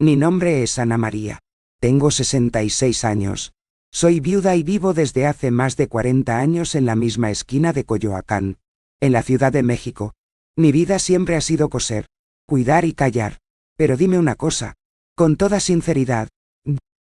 Mi nombre es Ana María. Tengo 66 años. Soy viuda y vivo desde hace más de 40 años en la misma esquina de Coyoacán, en la Ciudad de México. Mi vida siempre ha sido coser, cuidar y callar. Pero dime una cosa, con toda sinceridad,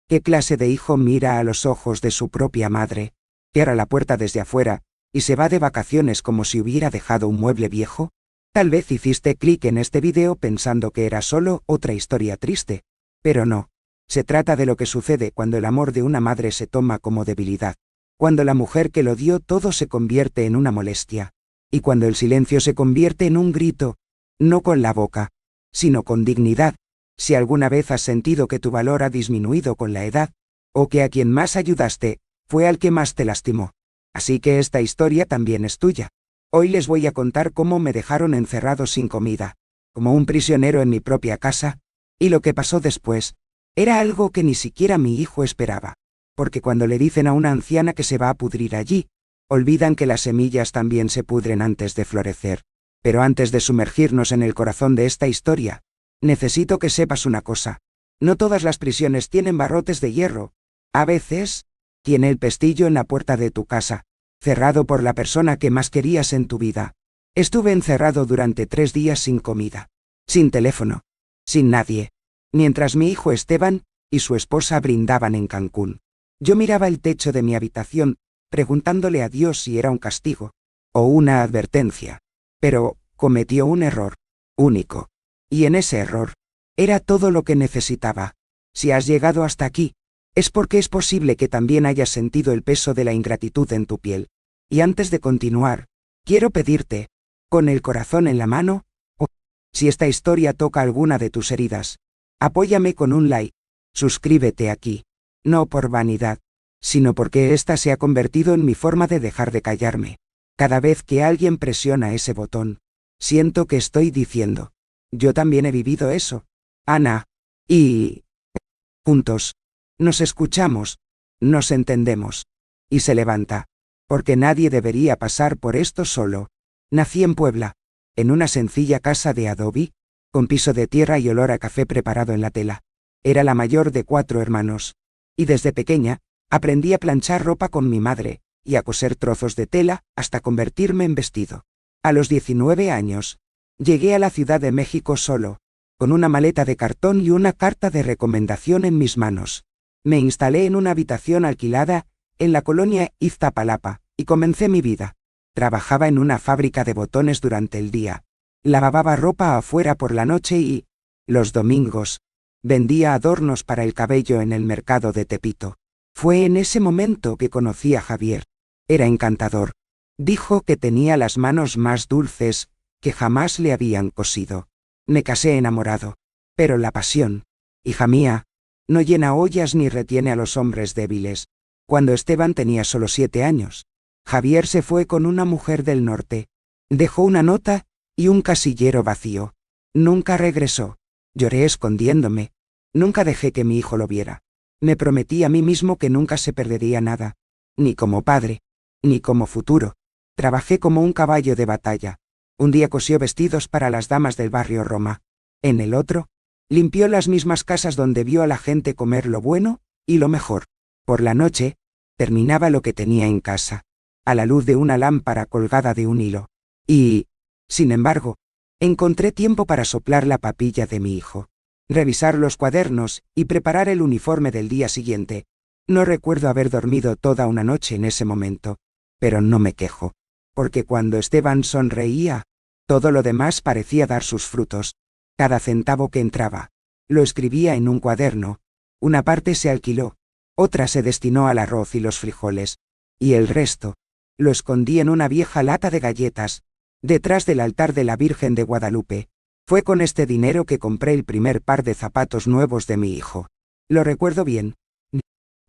¿qué clase de hijo mira a los ojos de su propia madre, cierra la puerta desde afuera, y se va de vacaciones como si hubiera dejado un mueble viejo? Tal vez hiciste clic en este video pensando que era solo otra historia triste, pero no. Se trata de lo que sucede cuando el amor de una madre se toma como debilidad, cuando la mujer que lo dio todo se convierte en una molestia, y cuando el silencio se convierte en un grito, no con la boca, sino con dignidad. Si alguna vez has sentido que tu valor ha disminuido con la edad, o que a quien más ayudaste, fue al que más te lastimó. Así que esta historia también es tuya. Hoy les voy a contar cómo me dejaron encerrado sin comida, como un prisionero en mi propia casa, y lo que pasó después. Era algo que ni siquiera mi hijo esperaba, porque cuando le dicen a una anciana que se va a pudrir allí, olvidan que las semillas también se pudren antes de florecer. Pero antes de sumergirnos en el corazón de esta historia, necesito que sepas una cosa. No todas las prisiones tienen barrotes de hierro. A veces, tiene el pestillo en la puerta de tu casa, cerrado por la persona que más querías en tu vida. Estuve encerrado durante 3 días sin comida, sin teléfono, sin nadie, mientras mi hijo Esteban y su esposa brindaban en Cancún. Yo miraba el techo de mi habitación, preguntándole a Dios si era un castigo o una advertencia. Pero cometió un error, único. Y en ese error, era todo lo que necesitaba. Si has llegado hasta aquí, es porque es posible que también hayas sentido el peso de la ingratitud en tu piel. Y antes de continuar, quiero pedirte, con el corazón en la mano, si esta historia toca alguna de tus heridas, apóyame con un like, suscríbete aquí, no por vanidad, sino porque esta se ha convertido en mi forma de dejar de callarme. Cada vez que alguien presiona ese botón, siento que estoy diciendo, yo también he vivido eso, Ana, y juntos, nos escuchamos, nos entendemos. Y se levanta, porque nadie debería pasar por esto solo. Nací en Puebla, en una sencilla casa de adobe, con piso de tierra y olor a café preparado en la tela. Era la mayor de 4 hermanos, y desde pequeña, aprendí a planchar ropa con mi madre, y a coser trozos de tela, hasta convertirme en vestido. A los 19 años, llegué a la Ciudad de México solo, con una maleta de cartón y una carta de recomendación en mis manos. Me instalé en una habitación alquilada, en la colonia Iztapalapa, y comencé mi vida. Trabajaba en una fábrica de botones durante el día, lavaba ropa afuera por la noche y, los domingos, vendía adornos para el cabello en el mercado de Tepito. Fue en ese momento que conocí a Javier. Era encantador. Dijo que tenía las manos más dulces que jamás le habían cosido. Me casé enamorado. Pero la pasión, hija mía, no llena ollas ni retiene a los hombres débiles. Cuando Esteban tenía solo 7 años, Javier se fue con una mujer del norte. Dejó una nota y un casillero vacío. Nunca regresó. Lloré escondiéndome. Nunca dejé que mi hijo lo viera. Me prometí a mí mismo que nunca se perdería nada, ni como padre, ni como futuro. Trabajé como un caballo de batalla. Un día cosió vestidos para las damas del barrio Roma. En el otro, limpió las mismas casas donde vio a la gente comer lo bueno y lo mejor. Por la noche, terminaba lo que tenía en casa, a la luz de una lámpara colgada de un hilo. Y, sin embargo, encontré tiempo para soplar la papilla de mi hijo, revisar los cuadernos y preparar el uniforme del día siguiente. No recuerdo haber dormido toda una noche en ese momento, pero no me quejo, porque cuando Esteban sonreía, todo lo demás parecía dar sus frutos. Cada centavo que entraba, lo escribía en un cuaderno. Una parte se alquiló, otra se destinó al arroz y los frijoles, y el resto, lo escondí en una vieja lata de galletas, detrás del altar de la Virgen de Guadalupe. Fue con este dinero que compré el primer par de zapatos nuevos de mi hijo. Lo recuerdo bien.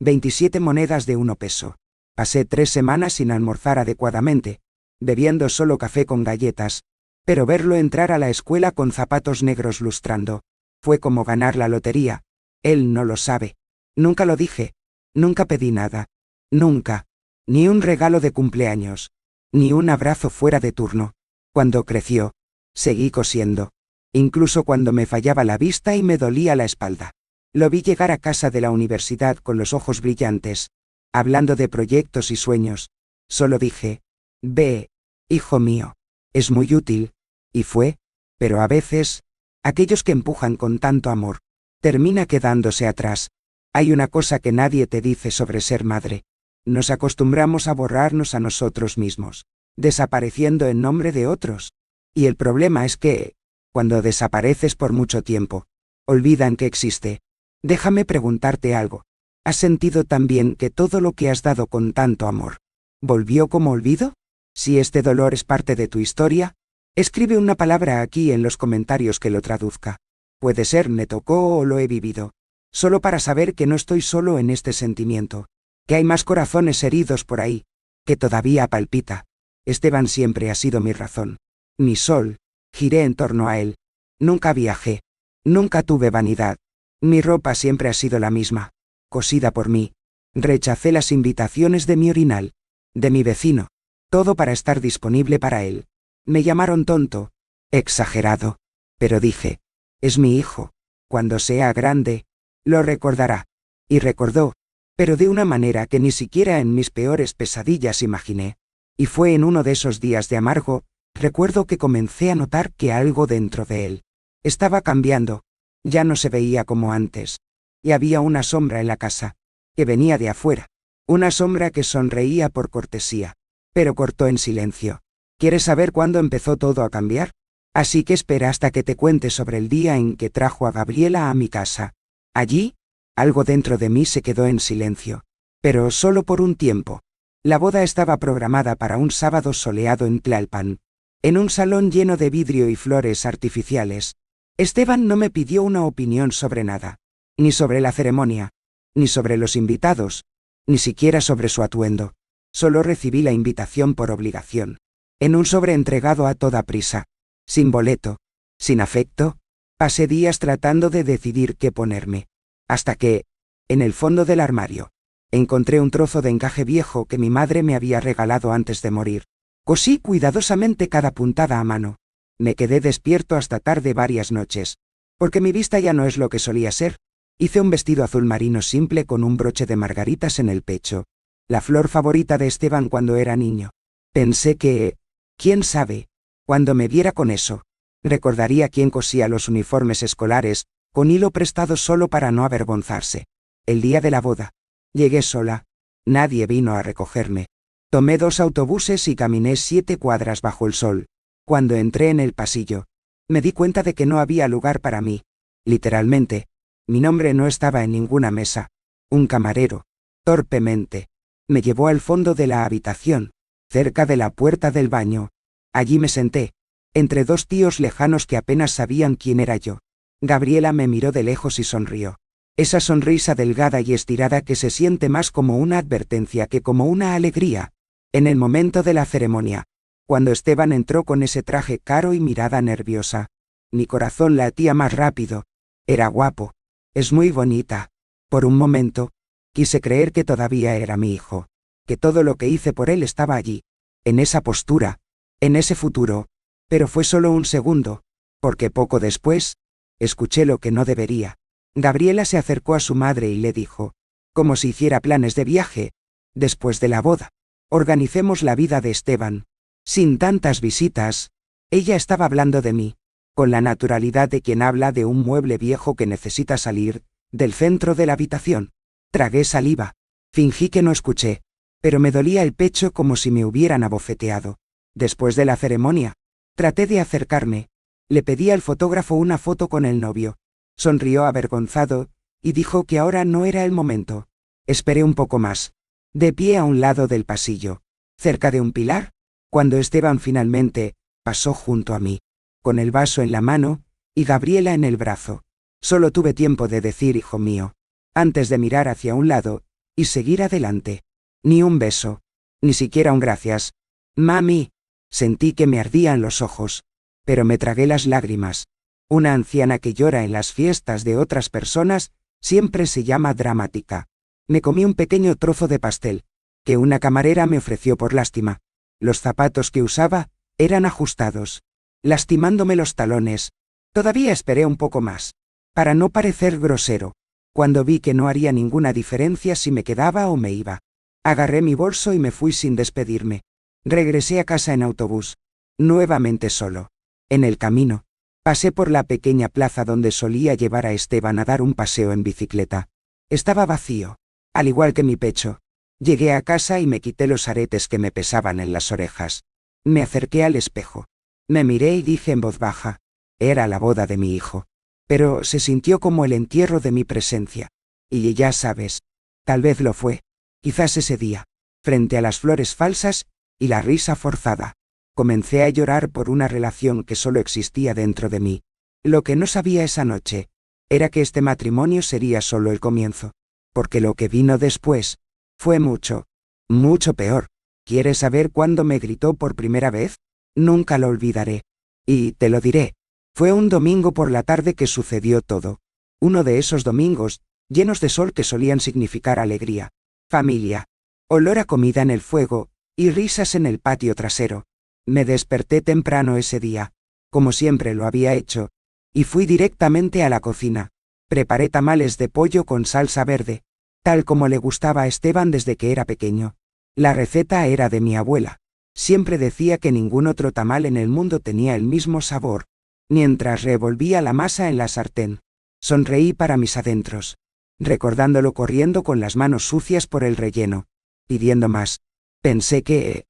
27 monedas de 1 peso. Pasé 3 semanas sin almorzar adecuadamente, bebiendo solo café con galletas, pero verlo entrar a la escuela con zapatos negros lustrando, fue como ganar la lotería. Él no lo sabe. Nunca lo dije. Nunca pedí nada. Nunca. Ni un regalo de cumpleaños. Ni un abrazo fuera de turno. Cuando creció, seguí cosiendo. incluso cuando me fallaba la vista y me dolía la espalda. Lo vi llegar a casa de la universidad con los ojos brillantes, hablando de proyectos y sueños. Solo dije, ve, hijo mío, es muy útil, y fue, pero a veces, aquellos que empujan con tanto amor, termina quedándose atrás. Hay una cosa que nadie te dice sobre ser madre. Nos acostumbramos a borrarnos a nosotros mismos, desapareciendo en nombre de otros. Y el problema es que, cuando desapareces por mucho tiempo, olvidan que existe. Déjame preguntarte algo. ¿Has sentido también que todo lo que has dado con tanto amor volvió como olvido? Si este dolor es parte de tu historia, escribe una palabra aquí en los comentarios que lo traduzca. Puede ser me tocó o lo he vivido. Solo para saber que no estoy solo en este sentimiento. Que hay más corazones heridos por ahí. Que todavía palpita. Esteban siempre ha sido mi razón. Mi sol. Giré en torno a él. Nunca viajé. Nunca tuve vanidad. Mi ropa siempre ha sido la misma. Cosida por mí. Rechacé las invitaciones de mi orinal. De mi vecino. Todo para estar disponible para él. Me llamaron tonto. Exagerado. Pero dije, es mi hijo. Cuando sea grande, lo recordará. Y recordó. Pero de una manera que ni siquiera en mis peores pesadillas imaginé. Y fue en uno de esos días de amargo, recuerdo que comencé a notar que algo dentro de él estaba cambiando. Ya no se veía como antes. Y había una sombra en la casa, que venía de afuera. Una sombra que sonreía por cortesía, pero cortó en silencio. ¿Quieres saber cuándo empezó todo a cambiar? Así que espera hasta que te cuente sobre el día en que trajo a Gabriela a mi casa. Allí, algo dentro de mí se quedó en silencio. Pero solo por un tiempo. La boda estaba programada para un sábado soleado en Tlalpan, en un salón lleno de vidrio y flores artificiales. Esteban no me pidió una opinión sobre nada, ni sobre la ceremonia, ni sobre los invitados, ni siquiera sobre su atuendo. Solo recibí la invitación por obligación, en un sobre entregado a toda prisa, sin boleto, sin afecto. Pasé días tratando de decidir qué ponerme, hasta que, en el fondo del armario, encontré un trozo de encaje viejo que mi madre me había regalado antes de morir. Cosí cuidadosamente cada puntada a mano. Me quedé despierto hasta tarde varias noches, porque mi vista ya no es lo que solía ser. Hice un vestido azul marino simple con un broche de margaritas en el pecho, la flor favorita de Esteban cuando era niño. Pensé que, quién sabe, cuando me viera con eso, recordaría quién cosía los uniformes escolares, con hilo prestado solo para no avergonzarse. El día de la boda, llegué sola. Nadie vino a recogerme. Tomé 2 autobuses y caminé 7 cuadras bajo el sol. Cuando entré en el pasillo, me di cuenta de que no había lugar para mí. Literalmente, mi nombre no estaba en ninguna mesa. Un camarero, torpemente, me llevó al fondo de la habitación, cerca de la puerta del baño. Allí me senté, entre 2 tíos lejanos que apenas sabían quién era yo. Gabriela me miró de lejos y sonrió. Esa sonrisa delgada y estirada que se siente más como una advertencia que como una alegría. En el momento de la ceremonia, cuando Esteban entró con ese traje caro y mirada nerviosa, mi corazón latía más rápido. Era guapo. Es muy bonita. Por un momento, quise creer que todavía era mi hijo, que todo lo que hice por él estaba allí, en esa postura, en ese futuro. Pero fue solo un segundo, porque poco después, escuché lo que no debería. Gabriela se acercó a su madre y le dijo, como si hiciera planes de viaje, después de la boda, organicemos la vida de Esteban. Sin tantas visitas. Ella estaba hablando de mí, con la naturalidad de quien habla de un mueble viejo que necesita salir del centro de la habitación. Tragué saliva. Fingí que no escuché, pero me dolía el pecho como si me hubieran abofeteado. Después de la ceremonia, traté de acercarme. Le pedí al fotógrafo una foto con el novio. Sonrió avergonzado, y dijo que ahora no era el momento. Esperé un poco más, de pie a un lado del pasillo, cerca de un pilar, cuando Esteban finalmente pasó junto a mí, con el vaso en la mano, y Gabriela en el brazo. Solo tuve tiempo de decir hijo mío, antes de mirar hacia un lado, y seguir adelante. Ni un beso, ni siquiera un gracias. Mami. Sentí que me ardían los ojos, pero me tragué las lágrimas. Una anciana que llora en las fiestas de otras personas, siempre se llama dramática. Me comí un pequeño trozo de pastel, que una camarera me ofreció por lástima. Los zapatos que usaba, eran ajustados, lastimándome los talones. Todavía esperé un poco más. Para no parecer grosero. Cuando vi que no haría ninguna diferencia si me quedaba o me iba. Agarré mi bolso y me fui sin despedirme. Regresé a casa en autobús. Nuevamente solo. En el camino, pasé por la pequeña plaza donde solía llevar a Esteban a dar un paseo en bicicleta. Estaba vacío, al igual que mi pecho. Llegué a casa y me quité los aretes que me pesaban en las orejas. Me acerqué al espejo. Me miré y dije en voz baja. Era la boda de mi hijo. Pero se sintió como el entierro de mi presencia. Y ya sabes, tal vez lo fue. Quizás ese día, frente a las flores falsas y la risa forzada, comencé a llorar por una relación que solo existía dentro de mí. Lo que no sabía esa noche era que este matrimonio sería solo el comienzo, porque lo que vino después fue mucho, mucho peor. ¿Quieres saber cuándo me gritó por primera vez? Nunca lo olvidaré. Y te lo diré. Fue un domingo por la tarde que sucedió todo. Uno de esos domingos, llenos de sol que solían significar alegría, familia, olor a comida en el fuego, y risas en el patio trasero. Me desperté temprano ese día, como siempre lo había hecho, y fui directamente a la cocina. Preparé tamales de pollo con salsa verde, tal como le gustaba a Esteban desde que era pequeño. La receta era de mi abuela. Siempre decía que ningún otro tamal en el mundo tenía el mismo sabor. Mientras revolvía la masa en la sartén, sonreí para mis adentros, recordándolo corriendo con las manos sucias por el relleno, pidiendo más. Pensé que,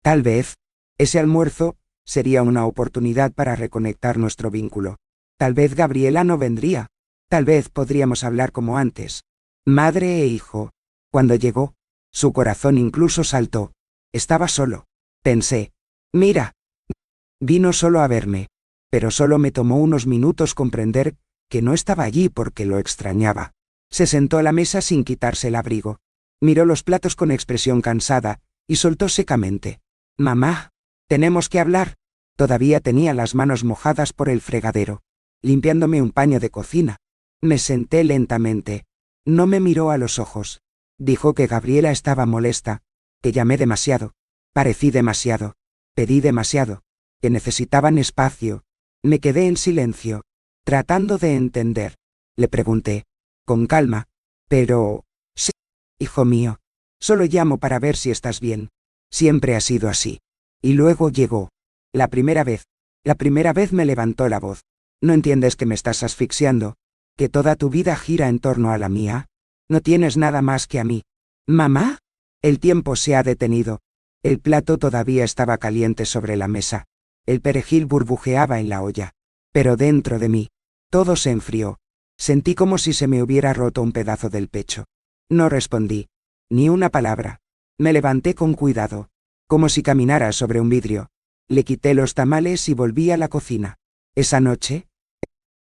tal vez, ese almuerzo sería una oportunidad para reconectar nuestro vínculo. Tal vez Gabriela no vendría. Tal vez podríamos hablar como antes. Madre e hijo. Cuando llegó, su corazón incluso saltó. Estaba solo. Pensé, mira. Vino solo a verme. Pero solo me tomó unos minutos comprender que no estaba allí porque lo extrañaba. Se sentó a la mesa sin quitarse el abrigo. Miró los platos con expresión cansada, y soltó secamente. Mamá, tenemos que hablar. Todavía tenía las manos mojadas por el fregadero, limpiándome un paño de cocina. Me senté lentamente. No me miró a los ojos. Dijo que Gabriela estaba molesta, que llamé demasiado, parecí demasiado, pedí demasiado, que necesitaban espacio. Me quedé en silencio, tratando de entender. Le pregunté, con calma, pero... Sí, hijo mío, solo llamo para ver si estás bien. Siempre ha sido así. Y luego llegó. La primera vez me levantó la voz. ¿No entiendes que me estás asfixiando? ¿Que toda tu vida gira en torno a la mía? No tienes nada más que a mí. ¿Mamá? El tiempo se ha detenido. El plato todavía estaba caliente sobre la mesa. El perejil burbujeaba en la olla. Pero dentro de mí, todo se enfrió. Sentí como si se me hubiera roto un pedazo del pecho. No respondí. Ni una palabra. Me levanté con cuidado, como si caminara sobre un vidrio. Le quité los tamales y volví a la cocina. Esa noche,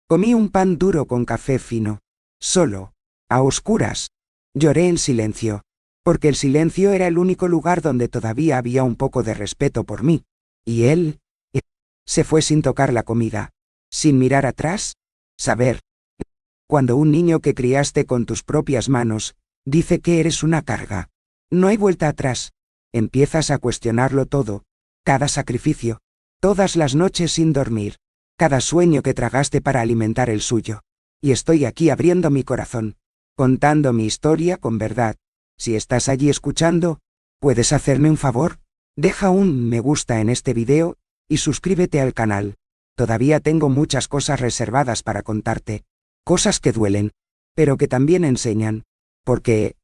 comí un pan duro con café fino. Solo. A oscuras. Lloré en silencio. Porque el silencio era el único lugar donde todavía había un poco de respeto por mí. Y él... se fue sin tocar la comida. Sin mirar atrás. Saber. Cuando un niño que criaste con tus propias manos, dice que eres una carga. No hay vuelta atrás. Empiezas a cuestionarlo todo. Cada sacrificio. Todas las noches sin dormir. Cada sueño que tragaste para alimentar el suyo. Y estoy aquí abriendo mi corazón. Contando mi historia con verdad. Si estás allí escuchando, ¿puedes hacerme un favor? Deja un me gusta en este video, y suscríbete al canal. Todavía tengo muchas cosas reservadas para contarte. Cosas que duelen, pero que también enseñan. Porque,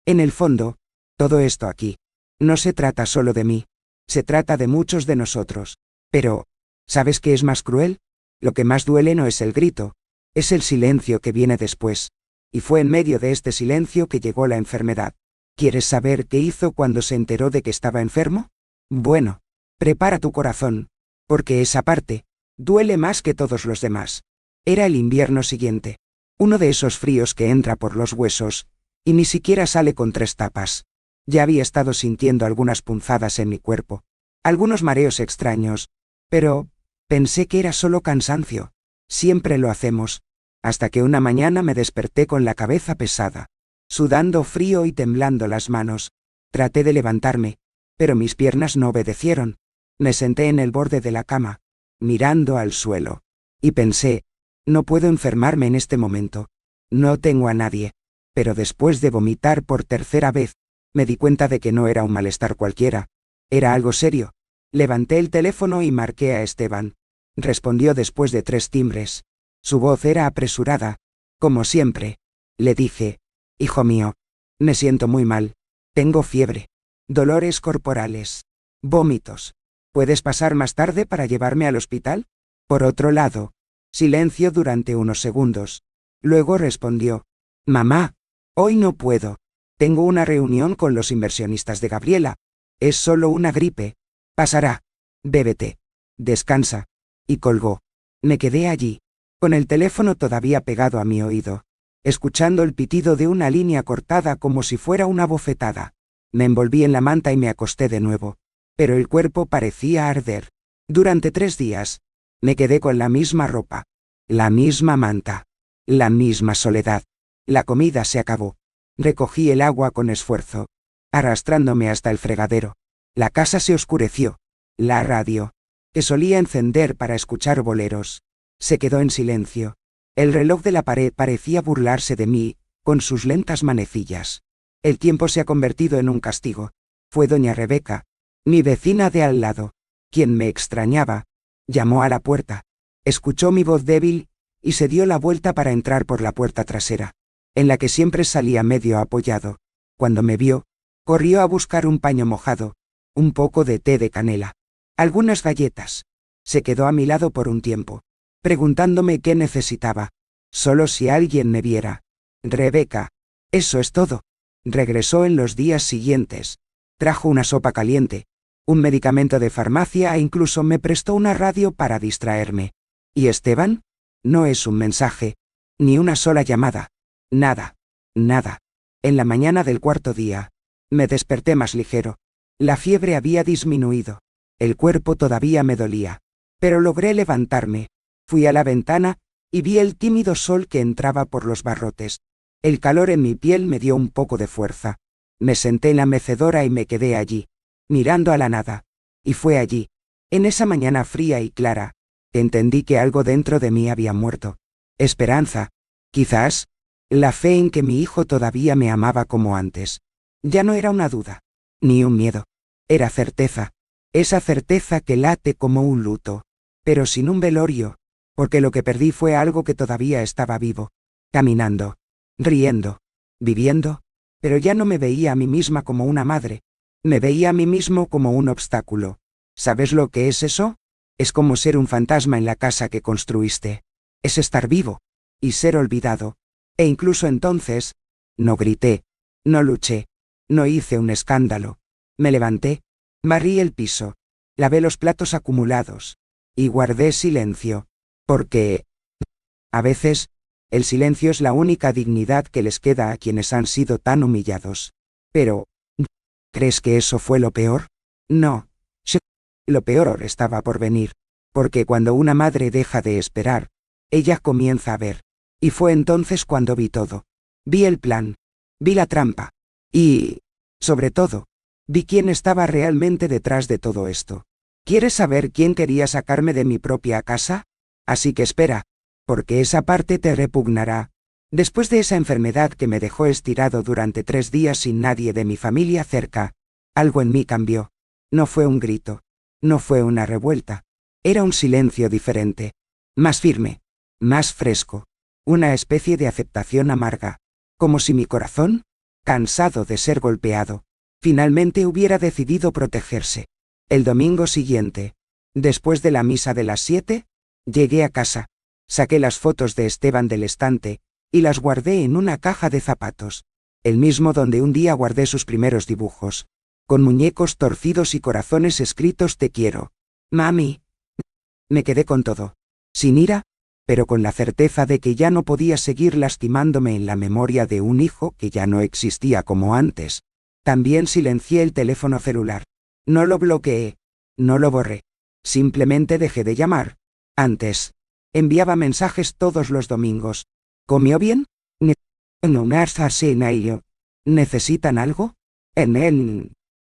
en el fondo, todo esto aquí, no se trata solo de mí. Se trata de muchos de nosotros. Pero, ¿sabes qué es más cruel? Lo que más duele no es el grito, es el silencio que viene después. Y fue en medio de este silencio que llegó la enfermedad. ¿Quieres saber qué hizo cuando se enteró de que estaba enfermo? Bueno, prepara tu corazón, porque esa parte duele más que todos los demás. Era el invierno siguiente, uno de esos fríos que entra por los huesos, y ni siquiera sale con 3 tapas. Ya había estado sintiendo algunas punzadas en mi cuerpo, algunos mareos extraños, pero pensé que era solo cansancio. Siempre lo hacemos. Hasta que una mañana me desperté con la cabeza pesada, sudando frío y temblando las manos. Traté de levantarme, pero mis piernas no obedecieron. Me senté en el borde de la cama, mirando al suelo. Y pensé, no puedo enfermarme en este momento. No tengo a nadie. Pero después de vomitar por tercera vez, me di cuenta de que no era un malestar cualquiera. Era algo serio. Levanté el teléfono y marqué a Esteban. Respondió después de 3 timbres. Su voz era apresurada. Como siempre. Le dije, hijo mío, me siento muy mal. Tengo fiebre. Dolores corporales. Vómitos. ¿Puedes pasar más tarde para llevarme al hospital? Por otro lado, silencio durante unos segundos. Luego respondió, mamá, hoy no puedo. Tengo una reunión con los inversionistas de Gabriela. Es solo una gripe. Pasará. Bébete. Descansa. Y colgó. Me quedé allí, con el teléfono todavía pegado a mi oído, escuchando el pitido de una línea cortada como si fuera una bofetada. Me envolví en la manta y me acosté de nuevo. Pero el cuerpo parecía arder. Durante 3 días, me quedé con la misma ropa, la misma manta, la misma soledad. La comida se acabó. Recogí el agua con esfuerzo, arrastrándome hasta el fregadero. La casa se oscureció. La radio, que solía encender para escuchar boleros, se quedó en silencio. El reloj de la pared parecía burlarse de mí, con sus lentas manecillas. El tiempo se ha convertido en un castigo. Fue doña Rebeca, mi vecina de al lado, quien me extrañaba. Llamó a la puerta. Escuchó mi voz débil, y se dio la vuelta para entrar por la puerta trasera, en la que siempre salía medio apoyado. Cuando me vio, corrió a buscar un paño mojado, un poco de té de canela, algunas galletas. Se quedó a mi lado por un tiempo, preguntándome qué necesitaba. Solo si alguien me viera. Rebeca. Eso es todo. Regresó en los días siguientes. Trajo una sopa caliente, un medicamento de farmacia e incluso me prestó una radio para distraerme. ¿Y Esteban? No es un mensaje, ni una sola llamada. Nada. Nada. En la mañana del 4.º día, me desperté más ligero. La fiebre había disminuido. El cuerpo todavía me dolía. Pero logré levantarme. Fui a la ventana, y vi el tímido sol que entraba por los barrotes. El calor en mi piel me dio un poco de fuerza. Me senté en la mecedora y me quedé allí, mirando a la nada. Y fue allí, en esa mañana fría y clara, que entendí que algo dentro de mí había muerto. Esperanza. Quizás, la fe en que mi hijo todavía me amaba como antes. Ya no era una duda, ni un miedo. Era certeza. Esa certeza que late como un luto, pero sin un velorio, porque lo que perdí fue algo que todavía estaba vivo, caminando, riendo, viviendo, pero ya no me veía a mí misma como una madre, me veía a mí mismo como un obstáculo. ¿Sabes lo que es eso? Es como ser un fantasma en la casa que construiste. Es estar vivo, y ser olvidado. E incluso entonces, no grité, no luché, no hice un escándalo. Me levanté, barrí el piso, lavé los platos acumulados, y guardé silencio, porque, a veces, el silencio es la única dignidad que les queda a quienes han sido tan humillados. Pero, ¿crees que eso fue lo peor? No. Lo peor estaba por venir, porque cuando una madre deja de esperar, ella comienza a ver. Y fue entonces cuando vi todo. Vi el plan, vi la trampa, y, sobre todo, vi quién estaba realmente detrás de todo esto. ¿Quieres saber quién quería sacarme de mi propia casa? Así que espera, porque esa parte te repugnará. Después de esa enfermedad que me dejó estirado durante 3 días sin nadie de mi familia cerca, algo en mí cambió. No fue un grito, no fue una revuelta, era un silencio diferente, más firme, más fresco, una especie de aceptación amarga, como si mi corazón, cansado de ser golpeado, finalmente hubiera decidido protegerse. El domingo siguiente, después de la misa de las 7, llegué a casa, saqué las fotos de Esteban del estante, y las guardé en una caja de zapatos, el mismo donde un día guardé sus primeros dibujos, con muñecos torcidos y corazones escritos te quiero, mami. Me quedé con todo, sin ira, pero con la certeza de que ya no podía seguir lastimándome en la memoria de un hijo que ya no existía como antes. También silencié el teléfono celular. No lo bloqueé, no lo borré, simplemente dejé de llamar. Antes, enviaba mensajes todos los domingos. ¿Comió bien? ¿Necesitan algo?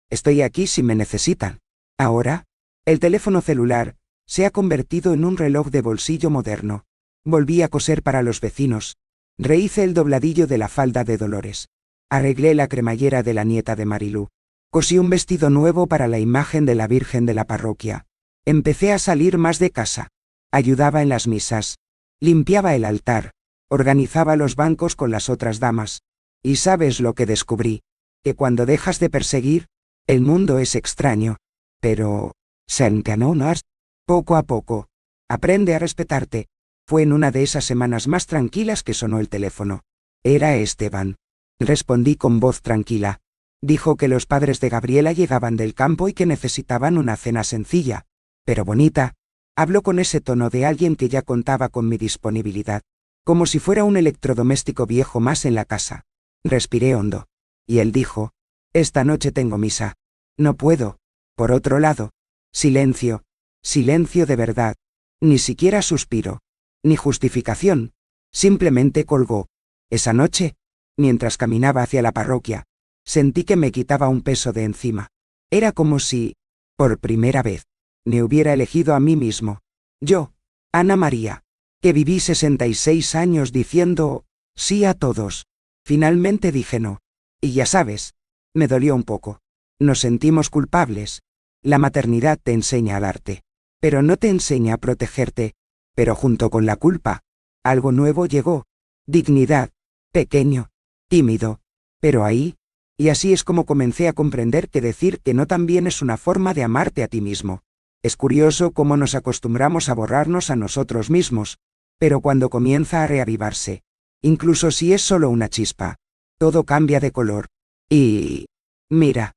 Estoy aquí si me necesitan. Ahora, el teléfono celular, Se ha convertido en un reloj de bolsillo moderno. Volví a coser para los vecinos. Rehice el dobladillo de la falda de Dolores. Arreglé la cremallera de la nieta de Marilú. Cosí un vestido nuevo para la imagen de la Virgen de la parroquia. Empecé a salir más de casa. Ayudaba en las misas. Limpiaba el altar. Organizaba los bancos con las otras damas. ¿Y sabes lo que descubrí? Que cuando dejas de perseguir, el mundo es extraño. Pero, Saint-Canonas, poco a poco, aprende a respetarte. Fue en una de esas semanas más tranquilas que sonó el teléfono. Era Esteban. Respondí con voz tranquila. Dijo que los padres de Gabriela llegaban del campo y que necesitaban una cena sencilla, pero bonita. Habló con ese tono de alguien que ya contaba con mi disponibilidad, como si fuera un electrodoméstico viejo más en la casa. Respiré hondo. Y él dijo: esta noche tengo misa. No puedo. Por otro lado, silencio. Silencio de verdad. Ni siquiera suspiro. Ni justificación. Simplemente colgó. Esa noche, mientras caminaba hacia la parroquia, sentí que me quitaba un peso de encima. Era como si, por primera vez, me hubiera elegido a mí mismo. Yo, Ana María, que viví 66 años diciendo sí a todos. Finalmente dije no. Y ya sabes, me dolió un poco. Nos sentimos culpables. La maternidad te enseña a darte, pero no te enseña a protegerte. Pero junto con la culpa, algo nuevo llegó. Dignidad. Pequeño. Tímido. Pero ahí. Y así es como comencé a comprender que decir que no también es una forma de amarte a ti mismo. Es curioso cómo nos acostumbramos a borrarnos a nosotros mismos, pero cuando comienza a reavivarse, incluso si es solo una chispa, todo cambia de color. Y... mira.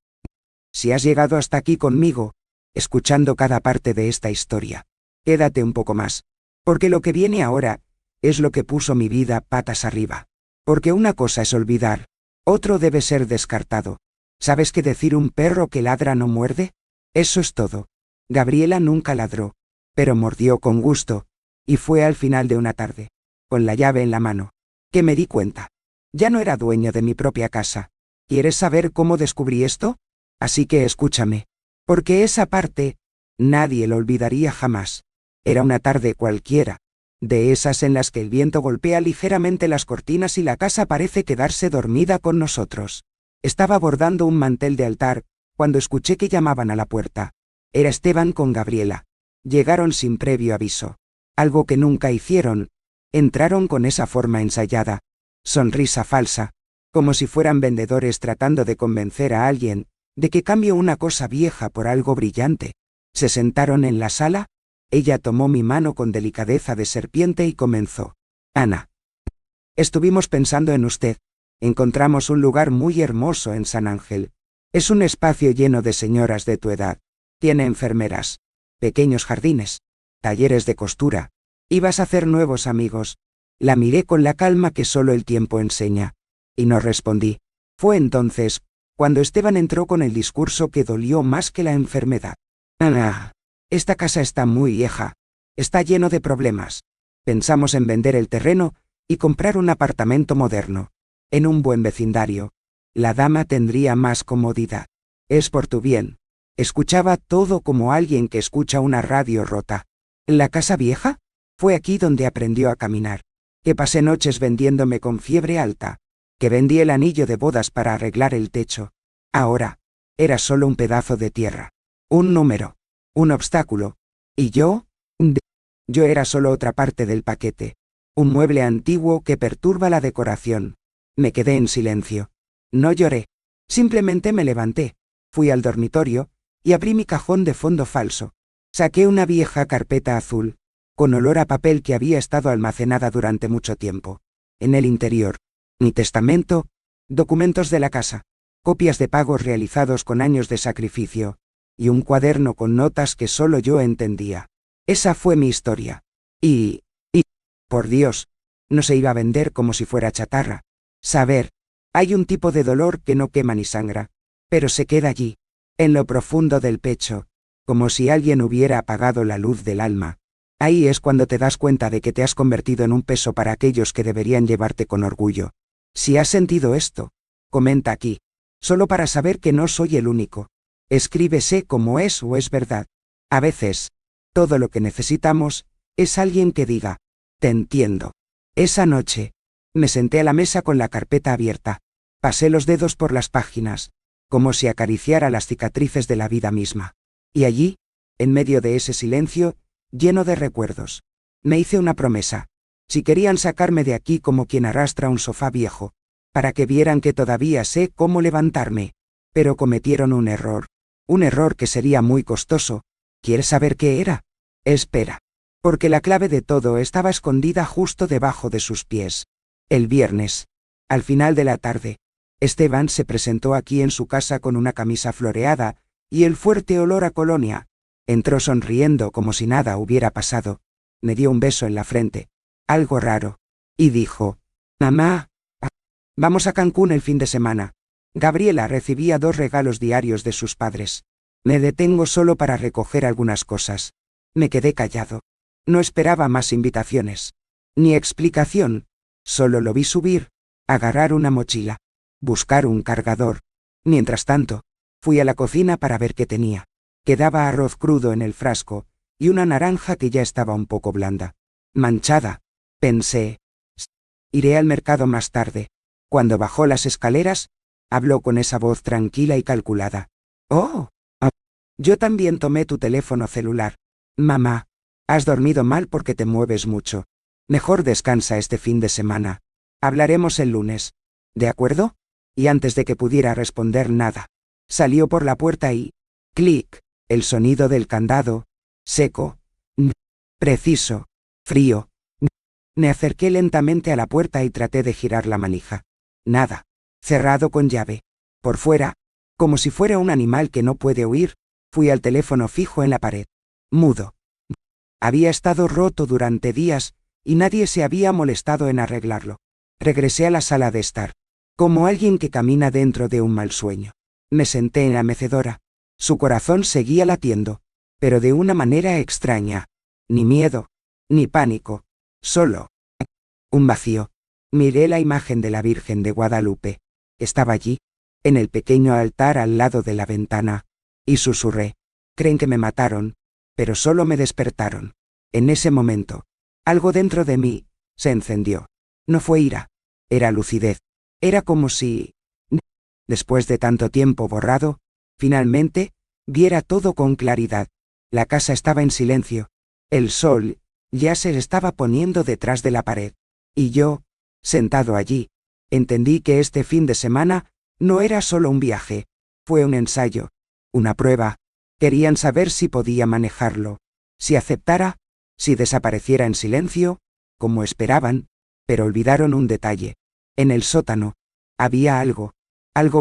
Si has llegado hasta aquí conmigo, escuchando cada parte de esta historia, quédate un poco más. Porque lo que viene ahora, es lo que puso mi vida patas arriba. Porque una cosa es olvidar, otro debe ser descartado. ¿Sabes que decir un perro que ladra no muerde? Eso es todo. Gabriela nunca ladró, pero mordió con gusto, y fue al final de una tarde, con la llave en la mano, que me di cuenta. Ya no era dueño de mi propia casa. ¿Quieres saber cómo descubrí esto? Así que escúchame. Porque esa parte, nadie lo olvidaría jamás. Era una tarde cualquiera, de esas en las que el viento golpea ligeramente las cortinas y la casa parece quedarse dormida con nosotros. Estaba bordando un mantel de altar, cuando escuché que llamaban a la puerta. Era Esteban con Gabriela. Llegaron sin previo aviso. Algo que nunca hicieron. Entraron con esa forma ensayada. Sonrisa falsa. Como si fueran vendedores tratando de convencer a alguien de que cambie una cosa vieja por algo brillante. Se sentaron en la sala. Ella tomó mi mano con delicadeza de serpiente y comenzó. Ana. Estuvimos pensando en usted. Encontramos un lugar muy hermoso en San Ángel. Es un espacio lleno de señoras de tu edad. Tiene enfermeras, pequeños jardines, talleres de costura. Ibas a hacer nuevos amigos. La miré con la calma que solo el tiempo enseña. Y no respondí. Fue entonces, cuando Esteban entró con el discurso que dolió más que la enfermedad. Ana, esta casa está muy vieja. Está lleno de problemas. Pensamos en vender el terreno y comprar un apartamento moderno, en un buen vecindario. La dama tendría más comodidad. Es por tu bien. Escuchaba todo como alguien que escucha una radio rota. ¿La casa vieja? Fue aquí donde aprendió a caminar. Que pasé noches vendiéndome con fiebre alta. Que vendí el anillo de bodas para arreglar el techo. Ahora, era solo un pedazo de tierra. Un número. Un obstáculo. ¿Y yo? Yo era solo otra parte del paquete. Un mueble antiguo que perturba la decoración. Me quedé en silencio. No lloré. Simplemente me levanté. Fui al dormitorio y abrí mi cajón de fondo falso. Saqué una vieja carpeta azul, con olor a papel que había estado almacenada durante mucho tiempo. En el interior, mi testamento, documentos de la casa, copias de pagos realizados con años de sacrificio, y un cuaderno con notas que solo yo entendía. Esa fue mi historia. Y, por Dios, no se iba a vender como si fuera chatarra. Saber, hay un tipo de dolor que no quema ni sangra, pero se queda allí, en lo profundo del pecho, como si alguien hubiera apagado la luz del alma. Ahí es cuando te das cuenta de que te has convertido en un peso para aquellos que deberían llevarte con orgullo. Si has sentido esto, comenta aquí, solo para saber que no soy el único. Escríbese como es o es verdad. A veces, Todo lo que necesitamos es alguien que diga, te entiendo. Esa noche, me senté a la mesa con la carpeta abierta. Pasé los dedos por las páginas, como si acariciara las cicatrices de la vida misma. Y allí, en medio de ese silencio, lleno de recuerdos, me hice una promesa. Si querían sacarme de aquí como quien arrastra un sofá viejo, para que vieran que todavía sé cómo levantarme. Pero cometieron un error que sería muy costoso. ¿Quieres saber qué era? Espera. Porque la clave de todo estaba escondida justo debajo de sus pies. El viernes, al final de la tarde, Esteban se presentó aquí en su casa con una camisa floreada y el fuerte olor a colonia. Entró sonriendo como si nada hubiera pasado. Me dio un beso en la frente, algo raro, y dijo, «Mamá, vamos a Cancún el fin de semana». Gabriela recibía 2 regalos diarios de sus padres. Me detengo solo para recoger algunas cosas. Me quedé callado. No esperaba más invitaciones. Ni explicación. Solo lo vi subir, agarrar una mochila, buscar un cargador. Mientras tanto, fui a la cocina para ver qué tenía. Quedaba arroz crudo en el frasco, y una naranja que ya estaba un poco blanda. Manchada. Pensé. Iré al mercado más tarde. Cuando bajó las escaleras, habló con esa voz tranquila y calculada. «Oh, yo también tomé tu teléfono celular. Mamá, has dormido mal porque te mueves mucho. Mejor descansa este fin de semana. Hablaremos el lunes. ¿De acuerdo?» Y antes de que pudiera responder nada, salió por la puerta y... ¡clic! El sonido del candado. Seco. Preciso. Frío. Me acerqué lentamente a la puerta y traté de girar la manija. Nada. Cerrado con llave. Por fuera, como si fuera un animal que no puede huir, fui al teléfono fijo en la pared. Mudo. Había estado roto durante días, y nadie se había molestado en arreglarlo. Regresé a la sala de estar, como alguien que camina dentro de un mal sueño. Me senté en la mecedora. Su corazón seguía latiendo, pero de una manera extraña. Ni miedo, ni pánico, solo un vacío. Miré la imagen de la Virgen de Guadalupe. Estaba allí, en el pequeño altar al lado de la ventana, y susurré. Creen que me mataron, pero solo me despertaron. En ese momento, algo dentro de mí se encendió. No fue ira, era lucidez. Era como si, después de tanto tiempo borrado, finalmente, viera todo con claridad. La casa estaba en silencio. El sol ya se estaba poniendo detrás de la pared. Y yo, sentado allí, entendí que este fin de semana no era solo un viaje, fue un ensayo, una prueba. Querían saber si podía manejarlo, si aceptara, si desapareciera en silencio, como esperaban, pero olvidaron un detalle. En el sótano, había algo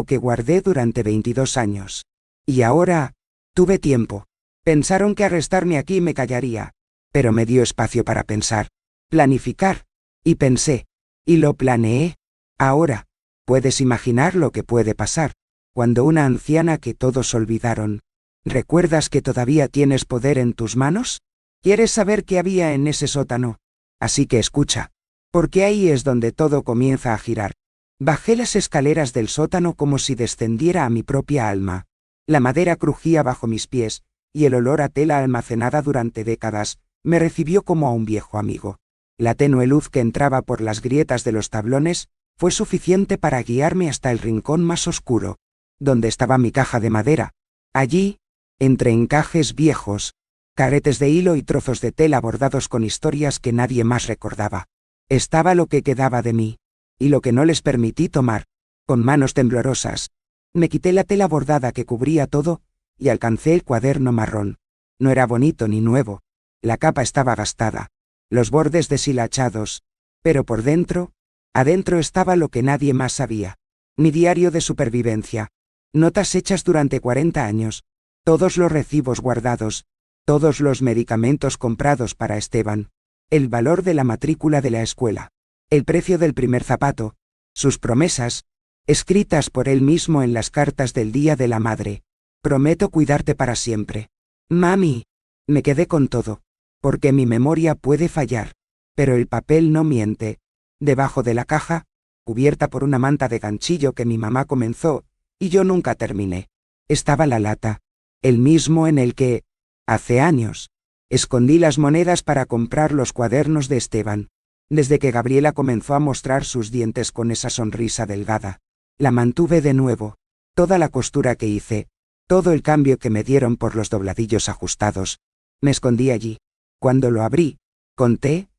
que guardé durante 22 años. Y ahora, tuve tiempo. Pensaron que arrestarme aquí me callaría, pero me dio espacio para pensar, planificar, y pensé, y lo planeé. Ahora, puedes imaginar lo que puede pasar, cuando una anciana que todos olvidaron. ¿Recuerdas que todavía tienes poder en tus manos? ¿Quieres saber qué había en ese sótano? Así que escucha, porque ahí es donde todo comienza a girar. Bajé las escaleras del sótano como si descendiera a mi propia alma. La madera crujía bajo mis pies, y el olor a tela almacenada durante décadas me recibió como a un viejo amigo. La tenue luz que entraba por las grietas de los tablones fue suficiente para guiarme hasta el rincón más oscuro, donde estaba mi caja de madera. Allí, entre encajes viejos, carretes de hilo y trozos de tela bordados con historias que nadie más recordaba, estaba lo que quedaba de mí, y lo que no les permití tomar. Con manos temblorosas, me quité la tela bordada que cubría todo, y alcancé el cuaderno marrón. No era bonito ni nuevo. La capa estaba gastada, los bordes deshilachados, pero por dentro, adentro estaba lo que nadie más sabía. Mi diario de supervivencia. Notas hechas durante 40 años. Todos los recibos guardados. Todos los medicamentos comprados para Esteban. El valor de la matrícula de la escuela. El precio del primer zapato. Sus promesas, escritas por él mismo en las cartas del Día de la Madre. Prometo cuidarte para siempre. Mami. Me quedé con todo. Porque mi memoria puede fallar. Pero el papel no miente. Debajo de la caja, cubierta por una manta de ganchillo que mi mamá comenzó, y yo nunca terminé, estaba la lata. El mismo en el que, hace años, Escondí las monedas para comprar los cuadernos de Esteban. Desde que Gabriela comenzó a mostrar sus dientes con esa sonrisa delgada, la mantuve de nuevo. Toda la costura que hice, todo el cambio que me dieron por los dobladillos ajustados, me escondí allí. Cuando lo abrí, conté,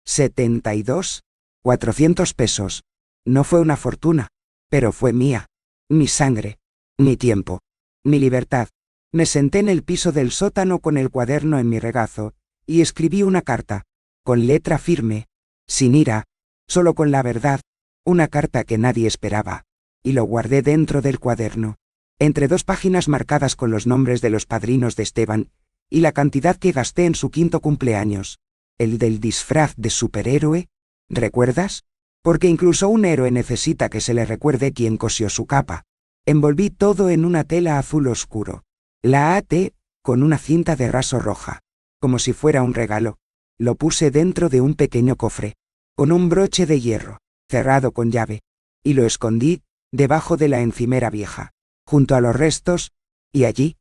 72, 400 pesos. No fue una fortuna, pero fue mía. Mi sangre, mi tiempo, mi libertad. Me senté en el piso del sótano con el cuaderno en mi regazo, y escribí una carta, con letra firme, sin ira, solo con la verdad, una carta que nadie esperaba, y lo guardé dentro del cuaderno, entre 2 páginas marcadas con los nombres de los padrinos de Esteban, y la cantidad que gasté en su 5º cumpleaños, el del disfraz de superhéroe, ¿recuerdas? Porque incluso un héroe necesita que se le recuerde quién cosió su capa. Envolví todo en una tela azul oscuro. La até con una cinta de raso roja, como si fuera un regalo. Lo puse dentro de un pequeño cofre, con un broche de hierro, cerrado con llave, y lo escondí debajo de la encimera vieja, junto a los restos, y allí,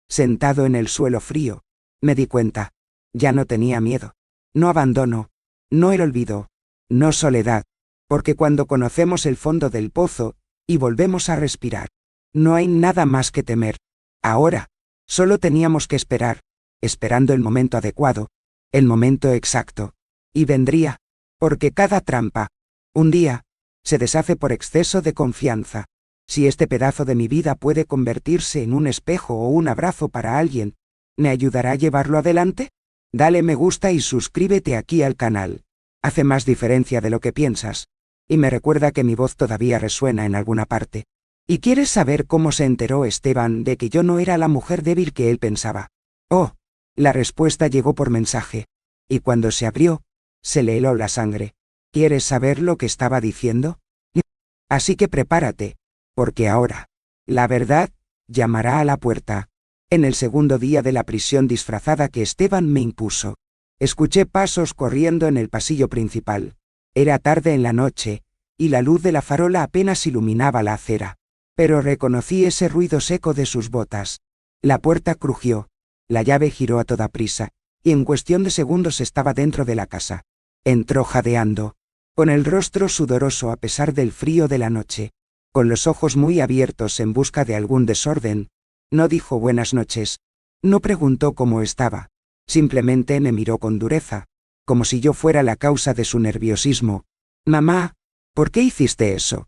sentado en el suelo frío, me di cuenta. Ya no tenía miedo, no abandono, no el olvido, no soledad, porque cuando conocemos el fondo del pozo, y volvemos a respirar, no hay nada más que temer. Ahora, solo teníamos que esperar, esperando el momento adecuado, el momento exacto, y vendría, porque cada trampa, un día, se deshace por exceso de confianza. Si este pedazo de mi vida puede convertirse en un espejo o un abrazo para alguien, ¿me ayudará a llevarlo adelante? Dale me gusta y suscríbete aquí al canal. Hace más diferencia de lo que piensas, y me recuerda que mi voz todavía resuena en alguna parte. ¿Y quieres saber cómo se enteró Esteban de que yo no era la mujer débil que él pensaba? Oh, la respuesta llegó por mensaje, y cuando se abrió, se le heló la sangre. ¿Quieres saber lo que estaba diciendo? Así que prepárate, porque ahora, la verdad, llamará a la puerta. En el segundo día de la prisión disfrazada que Esteban me impuso, escuché pasos corriendo en el pasillo principal. Era tarde en la noche, y la luz de la farola apenas iluminaba la acera, pero reconocí ese ruido seco de sus botas. La puerta crujió, la llave giró a toda prisa, y en cuestión de segundos estaba dentro de la casa. Entró jadeando, con el rostro sudoroso a pesar del frío de la noche, con los ojos muy abiertos en busca de algún desorden. No dijo buenas noches, no preguntó cómo estaba, simplemente me miró con dureza, como si yo fuera la causa de su nerviosismo. «Mamá, ¿por qué hiciste eso?»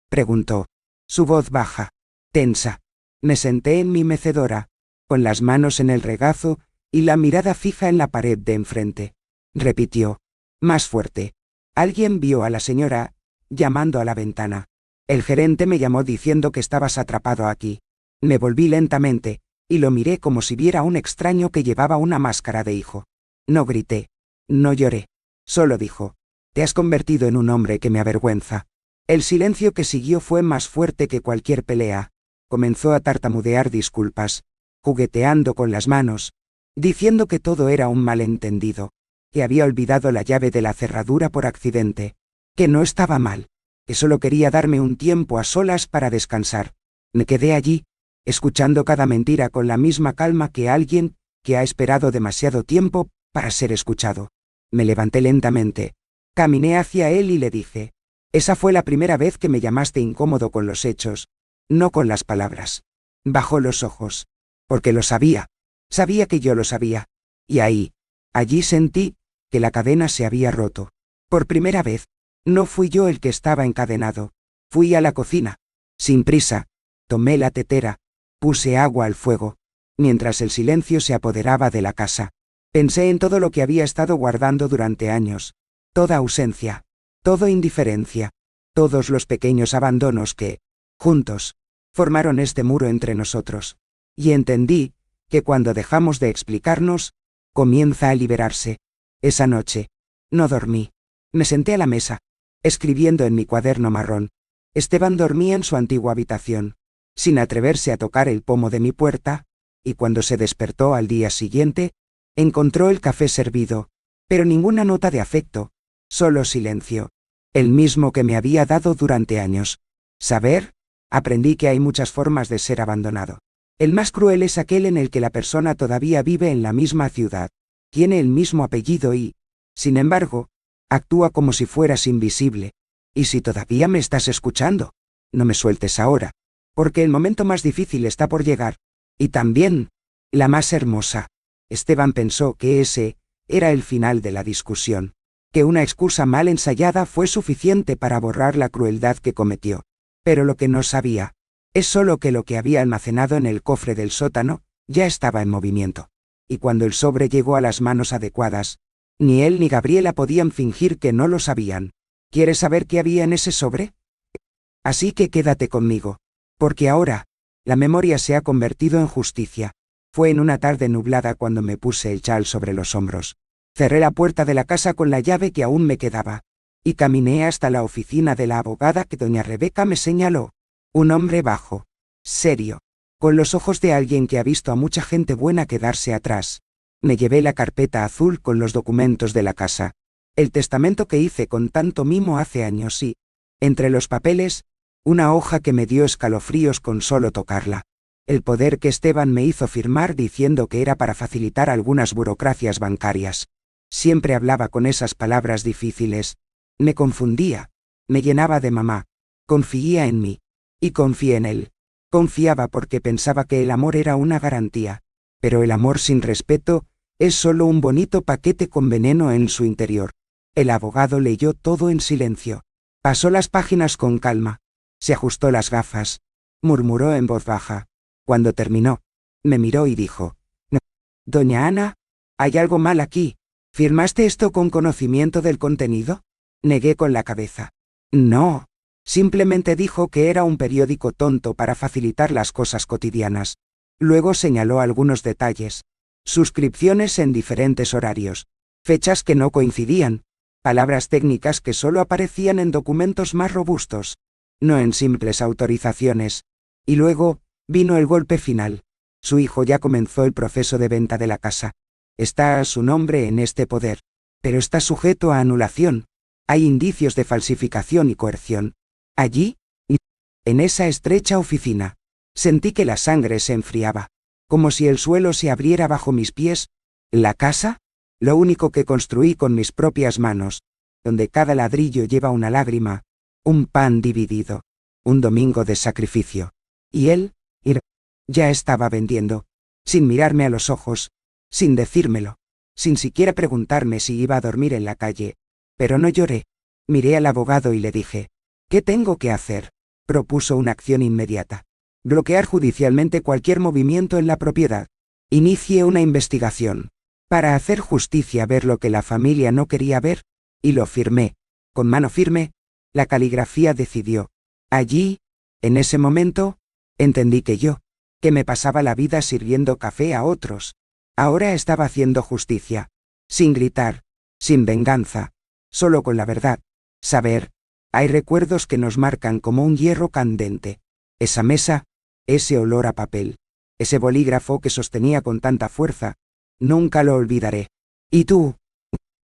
preguntó, su voz baja, tensa. Me senté en mi mecedora, con las manos en el regazo y la mirada fija en la pared de enfrente. Repitió, más fuerte. Alguien vio a la señora, llamando a la ventana. El gerente me llamó diciendo que estabas atrapado aquí. Me volví lentamente, y lo miré como si viera a un extraño que llevaba una máscara de hijo. No grité, no lloré, solo dijo, te has convertido en un hombre que me avergüenza. El silencio que siguió fue más fuerte que cualquier pelea. Comenzó a tartamudear disculpas, jugueteando con las manos, diciendo que todo era un malentendido, que había olvidado la llave de la cerradura por accidente, que no estaba mal, que solo quería darme un tiempo a solas para descansar. Me quedé allí, escuchando cada mentira con la misma calma que alguien que ha esperado demasiado tiempo para ser escuchado. Me levanté lentamente, caminé hacia él y le dije, esa fue la primera vez que me llamaste incómodo con los hechos, no con las palabras. Bajó los ojos, porque lo sabía, sabía que yo lo sabía, y allí sentí que la cadena se había roto. Por primera vez, no fui yo el que estaba encadenado. Fui a la cocina, sin prisa, tomé la tetera, puse agua al fuego, mientras el silencio se apoderaba de la casa. Pensé en todo lo que había estado guardando durante años, toda ausencia, toda indiferencia, todos los pequeños abandonos que, juntos, formaron este muro entre nosotros. Y entendí que cuando dejamos de explicarnos, comienza a liberarse. Esa noche, no dormí. Me senté a la mesa, escribiendo en mi cuaderno marrón. Esteban dormía en su antigua habitación, sin atreverse a tocar el pomo de mi puerta, y cuando se despertó al día siguiente, encontró el café servido, pero ninguna nota de afecto, solo silencio, el mismo que me había dado durante años. Aprendí que hay muchas formas de ser abandonado. El más cruel es aquel en el que la persona todavía vive en la misma ciudad, tiene el mismo apellido y, sin embargo, actúa como si fueras invisible. Y si todavía me estás escuchando, no me sueltes ahora, porque el momento más difícil está por llegar. Y también, la más hermosa. Esteban pensó que ese era el final de la discusión, que una excusa mal ensayada fue suficiente para borrar la crueldad que cometió. Pero lo que no sabía es solo que lo que había almacenado en el cofre del sótano ya estaba en movimiento. Y cuando el sobre llegó a las manos adecuadas, ni él ni Gabriela podían fingir que no lo sabían. ¿Quieres saber qué había en ese sobre? Así que quédate conmigo, porque ahora, la memoria se ha convertido en justicia. Fue en una tarde nublada cuando me puse el chal sobre los hombros. Cerré la puerta de la casa con la llave que aún me quedaba, y caminé hasta la oficina de la abogada que doña Rebeca me señaló. Un hombre bajo, serio, con los ojos de alguien que ha visto a mucha gente buena quedarse atrás. Me llevé la carpeta azul con los documentos de la casa, el testamento que hice con tanto mimo hace años y, entre los papeles, una hoja que me dio escalofríos con solo tocarla. El poder que Esteban me hizo firmar diciendo que era para facilitar algunas burocracias bancarias. Siempre hablaba con esas palabras difíciles. Me confundía, me llenaba de mamá. Confía en mí. Y confié en él. Confiaba porque pensaba que el amor era una garantía. Pero el amor sin respeto es solo un bonito paquete con veneno en su interior. El abogado leyó todo en silencio. Pasó las páginas con calma. Se ajustó las gafas. Murmuró en voz baja. Cuando terminó, me miró y dijo: "No, doña Ana, hay algo mal aquí. ¿Firmaste esto con conocimiento del contenido?". Negué con la cabeza. No. Simplemente dijo que era un periódico tonto para facilitar las cosas cotidianas. Luego señaló algunos detalles. Suscripciones en diferentes horarios. Fechas que no coincidían. Palabras técnicas que solo aparecían en documentos más robustos. No en simples autorizaciones. Y luego, vino el golpe final. Su hijo ya comenzó el proceso de venta de la casa. Está a su nombre en este poder. Pero está sujeto a anulación. Hay indicios de falsificación y coerción. Allí, en esa estrecha oficina, sentí que la sangre se enfriaba, como si el suelo se abriera bajo mis pies. La casa, lo único que construí con mis propias manos, donde cada ladrillo lleva una lágrima, un pan dividido, un domingo de sacrificio. Y él, ya estaba vendiendo, sin mirarme a los ojos, sin decírmelo, sin siquiera preguntarme si iba a dormir en la calle. Pero no lloré. Miré al abogado y le dije: ¿qué tengo que hacer? Propuso una acción inmediata. Bloquear judicialmente cualquier movimiento en la propiedad. Inicie una investigación. Para hacer justicia, ver lo que la familia no quería ver, y lo firmé. Con mano firme, la caligrafía decidió. Allí, en ese momento, entendí que me pasaba la vida sirviendo café a otros. Ahora estaba haciendo justicia. Sin gritar, sin venganza, solo con la verdad. Saber. Hay recuerdos que nos marcan como un hierro candente. Esa mesa, ese olor a papel, ese bolígrafo que sostenía con tanta fuerza, nunca lo olvidaré. ¿Y tú?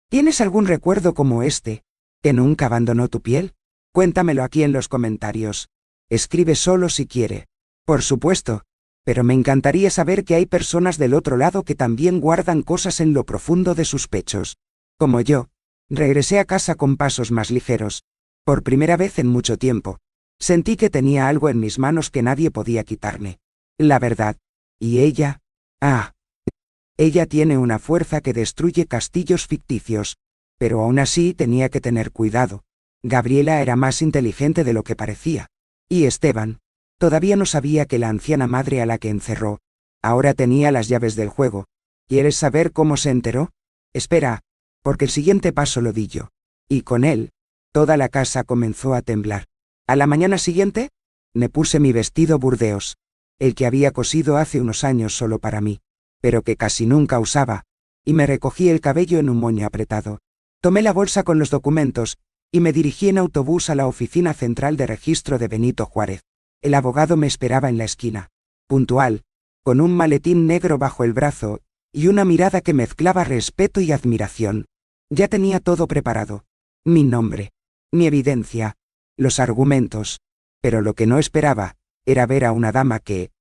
¿Tienes algún recuerdo como este, que nunca abandonó tu piel? Cuéntamelo aquí en los comentarios. Escribe solo si quiere. Por supuesto. Pero me encantaría saber que hay personas del otro lado que también guardan cosas en lo profundo de sus pechos. Como yo. Regresé a casa con pasos más ligeros. Por primera vez en mucho tiempo. Sentí que tenía algo en mis manos que nadie podía quitarme. La verdad. Y ella. Ella tiene una fuerza que destruye castillos ficticios. Pero aún así tenía que tener cuidado. Gabriela era más inteligente de lo que parecía. Y Esteban. Todavía no sabía que la anciana madre a la que encerró ahora tenía las llaves del juego. ¿Quieres saber cómo se enteró? Espera, porque el siguiente paso lo di yo. Y con él, toda la casa comenzó a temblar. A la mañana siguiente, me puse mi vestido burdeos, el que había cosido hace unos años solo para mí, pero que casi nunca usaba, y me recogí el cabello en un moño apretado. Tomé la bolsa con los documentos, y me dirigí en autobús a la oficina central de registro de Benito Juárez. El abogado me esperaba en la esquina, puntual, con un maletín negro bajo el brazo, y una mirada que mezclaba respeto y admiración. Ya tenía todo preparado. Mi nombre, mi evidencia, los argumentos. Pero lo que no esperaba, era ver a una dama que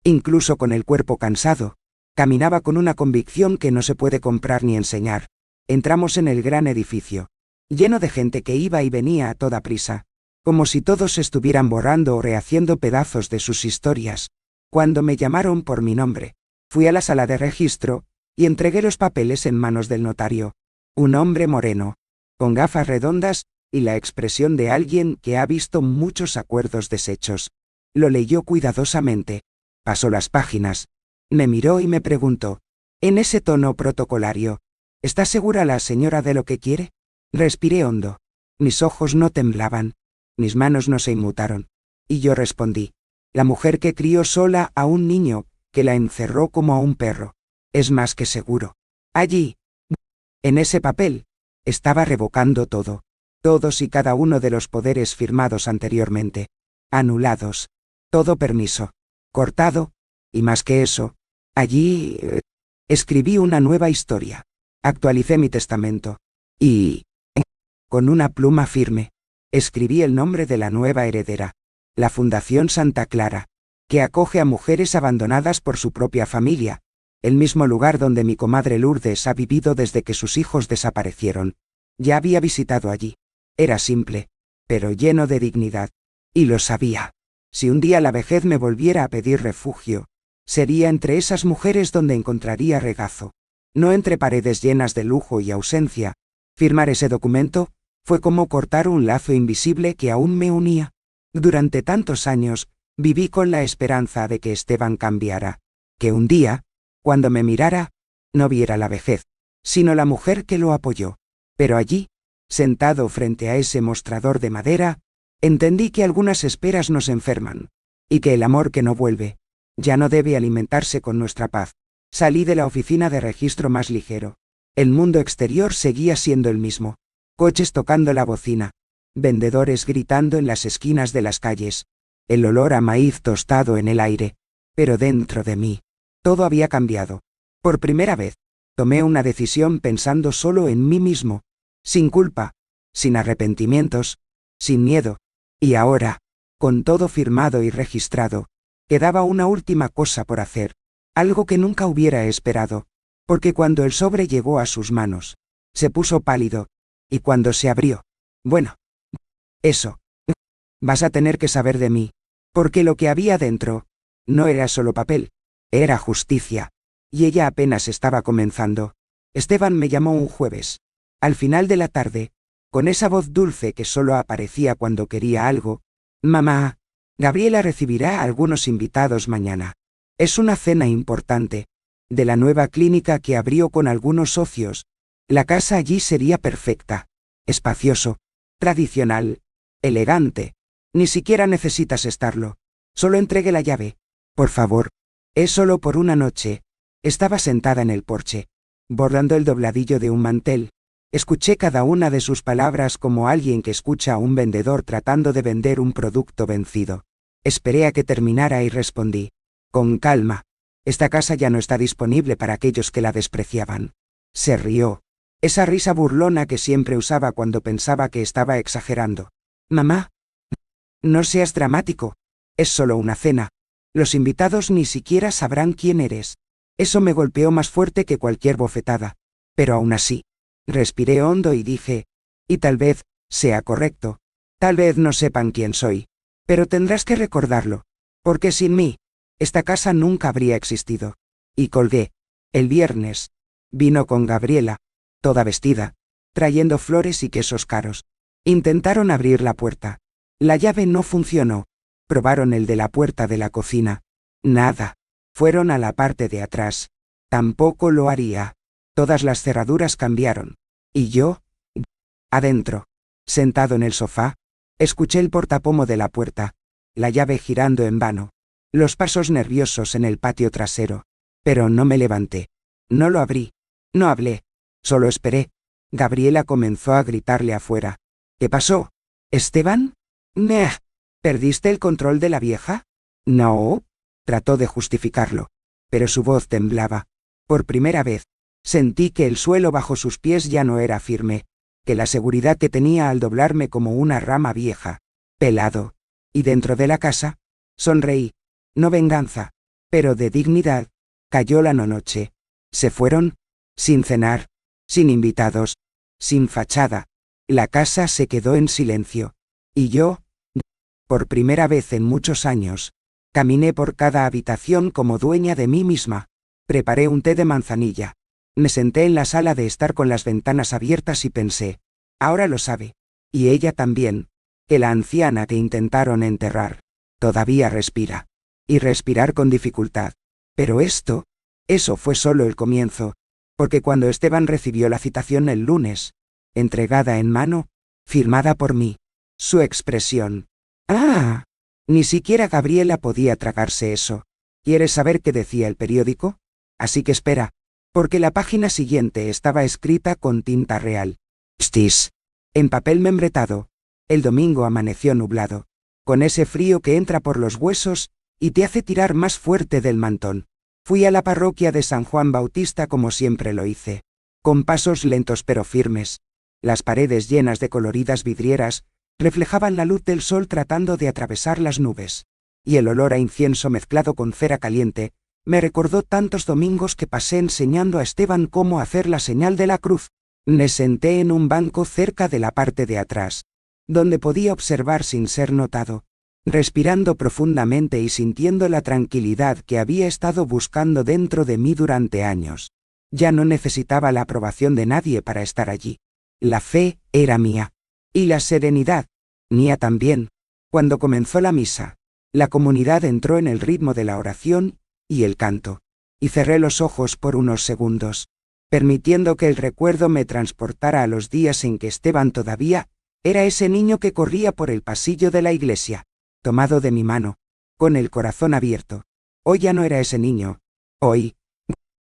Incluso con el cuerpo cansado, caminaba con una convicción que no se puede comprar ni enseñar. Entramos en el gran edificio, lleno de gente que iba y venía a toda prisa, como si todos estuvieran borrando o rehaciendo pedazos de sus historias. Cuando me llamaron por mi nombre, fui a la sala de registro y entregué los papeles en manos del notario. Un hombre moreno, con gafas redondas y la expresión de alguien que ha visto muchos acuerdos deshechos. Lo leyó cuidadosamente, pasó las páginas, me miró y me preguntó, en ese tono protocolario, ¿está segura la señora de lo que quiere? Respiré hondo. Mis ojos no temblaban, mis manos no se inmutaron. Y yo respondí, la mujer que crió sola a un niño, que la encerró como a un perro. Es más que seguro. Allí, en ese papel, estaba revocando todo. Todos y cada uno de los poderes firmados anteriormente. Anulados. Todo permiso. Cortado. Y más que eso, allí escribí una nueva historia. Actualicé mi testamento. Y, con una pluma firme, escribí el nombre de la nueva heredera. La Fundación Santa Clara, que acoge a mujeres abandonadas por su propia familia, el mismo lugar donde mi comadre Lourdes ha vivido desde que sus hijos desaparecieron. Ya había visitado allí. Era simple, pero lleno de dignidad. Y lo sabía. Si un día la vejez me volviera a pedir refugio, sería entre esas mujeres donde encontraría regazo. No entre paredes llenas de lujo y ausencia. Firmar ese documento fue como cortar un lazo invisible que aún me unía. Durante tantos años, viví con la esperanza de que Esteban cambiara, que un día, cuando me mirara, no viera la vejez, sino la mujer que lo apoyó. Pero allí, sentado frente a ese mostrador de madera, entendí que algunas esperas nos enferman, y que el amor que no vuelve, ya no debe alimentarse con nuestra paz. Salí de la oficina de registro más ligero. El mundo exterior seguía siendo el mismo. Coches tocando la bocina, vendedores gritando en las esquinas de las calles, el olor a maíz tostado en el aire. Pero dentro de mí, todo había cambiado. Por primera vez, tomé una decisión pensando solo en mí mismo, sin culpa, sin arrepentimientos, sin miedo. Y ahora, con todo firmado y registrado, quedaba una última cosa por hacer, algo que nunca hubiera esperado, porque cuando el sobre llegó a sus manos, se puso pálido, y cuando se abrió, bueno, eso, vas a tener que saber de mí, porque lo que había dentro, no era solo papel, era justicia, y ella apenas estaba comenzando. Esteban me llamó un jueves, al final de la tarde, con esa voz dulce que solo aparecía cuando quería algo. Mamá, Gabriela recibirá a algunos invitados mañana. Es una cena importante, de la nueva clínica que abrió con algunos socios. La casa allí sería perfecta, espacioso, tradicional, elegante. Ni siquiera necesitas estarlo. Solo entregue la llave. Por favor. Es solo por una noche. Estaba sentada en el porche, bordando el dobladillo de un mantel. Escuché cada una de sus palabras como alguien que escucha a un vendedor tratando de vender un producto vencido. Esperé a que terminara y respondí, con calma. Esta casa ya no está disponible para aquellos que la despreciaban. Se rió. Esa risa burlona que siempre usaba cuando pensaba que estaba exagerando. Mamá, no seas dramático. Es solo una cena. Los invitados ni siquiera sabrán quién eres. Eso me golpeó más fuerte que cualquier bofetada. Pero aún así, respiré hondo y dije, y tal vez sea correcto. Tal vez no sepan quién soy. Pero tendrás que recordarlo. Porque sin mí, esta casa nunca habría existido. Y colgué. El viernes, vino con Gabriela, toda vestida, trayendo flores y quesos caros. Intentaron abrir la puerta. La llave no funcionó. Probaron el de la puerta de la cocina. Nada. Fueron a la parte de atrás. Tampoco lo haría. Todas las cerraduras cambiaron. Y yo, adentro, sentado en el sofá, escuché el portapomo de la puerta, la llave girando en vano, los pasos nerviosos en el patio trasero. Pero no me levanté. No lo abrí. No hablé. Solo esperé. Gabriela comenzó a gritarle afuera. ¿Qué pasó? ¿Esteban? Meh. ¿Perdiste el control de la vieja? No. Trató de justificarlo. Pero su voz temblaba. Por primera vez, sentí que el suelo bajo sus pies ya no era firme, que la seguridad que tenía al doblarme como una rama vieja, pelado. Y dentro de la casa, sonreí. No venganza. Pero de dignidad, cayó la noche. Se fueron, sin cenar, sin invitados, sin fachada. La casa se quedó en silencio. Y yo, por primera vez en muchos años, caminé por cada habitación como dueña de mí misma. Preparé un té de manzanilla. Me senté en la sala de estar con las ventanas abiertas y pensé, ahora lo sabe. Y ella también, que la anciana que intentaron enterrar, todavía respira. Y respirar con dificultad. Pero eso fue solo el comienzo, porque cuando Esteban recibió la citación el lunes, entregada en mano, firmada por mí, su expresión. ¡Ah! Ni siquiera Gabriela podía tragarse eso. ¿Quieres saber qué decía el periódico? Así que espera, porque la página siguiente estaba escrita con tinta real. Stis. En papel membretado. El domingo amaneció nublado, con ese frío que entra por los huesos y te hace tirar más fuerte del mantón. Fui a la parroquia de San Juan Bautista como siempre lo hice, con pasos lentos pero firmes. Las paredes llenas de coloridas vidrieras reflejaban la luz del sol tratando de atravesar las nubes, y el olor a incienso mezclado con cera caliente me recordó tantos domingos que pasé enseñando a Esteban cómo hacer la señal de la cruz. Me senté en un banco cerca de la parte de atrás, donde podía observar sin ser notado, respirando profundamente y sintiendo la tranquilidad que había estado buscando dentro de mí durante años. Ya no necesitaba la aprobación de nadie para estar allí. La fe era mía. Y la serenidad, mía también. Cuando comenzó la misa, la comunidad entró en el ritmo de la oración y el canto, y cerré los ojos por unos segundos, permitiendo que el recuerdo me transportara a los días en que Esteban todavía era ese niño que corría por el pasillo de la iglesia, tomado de mi mano, con el corazón abierto. Hoy ya no era ese niño. Hoy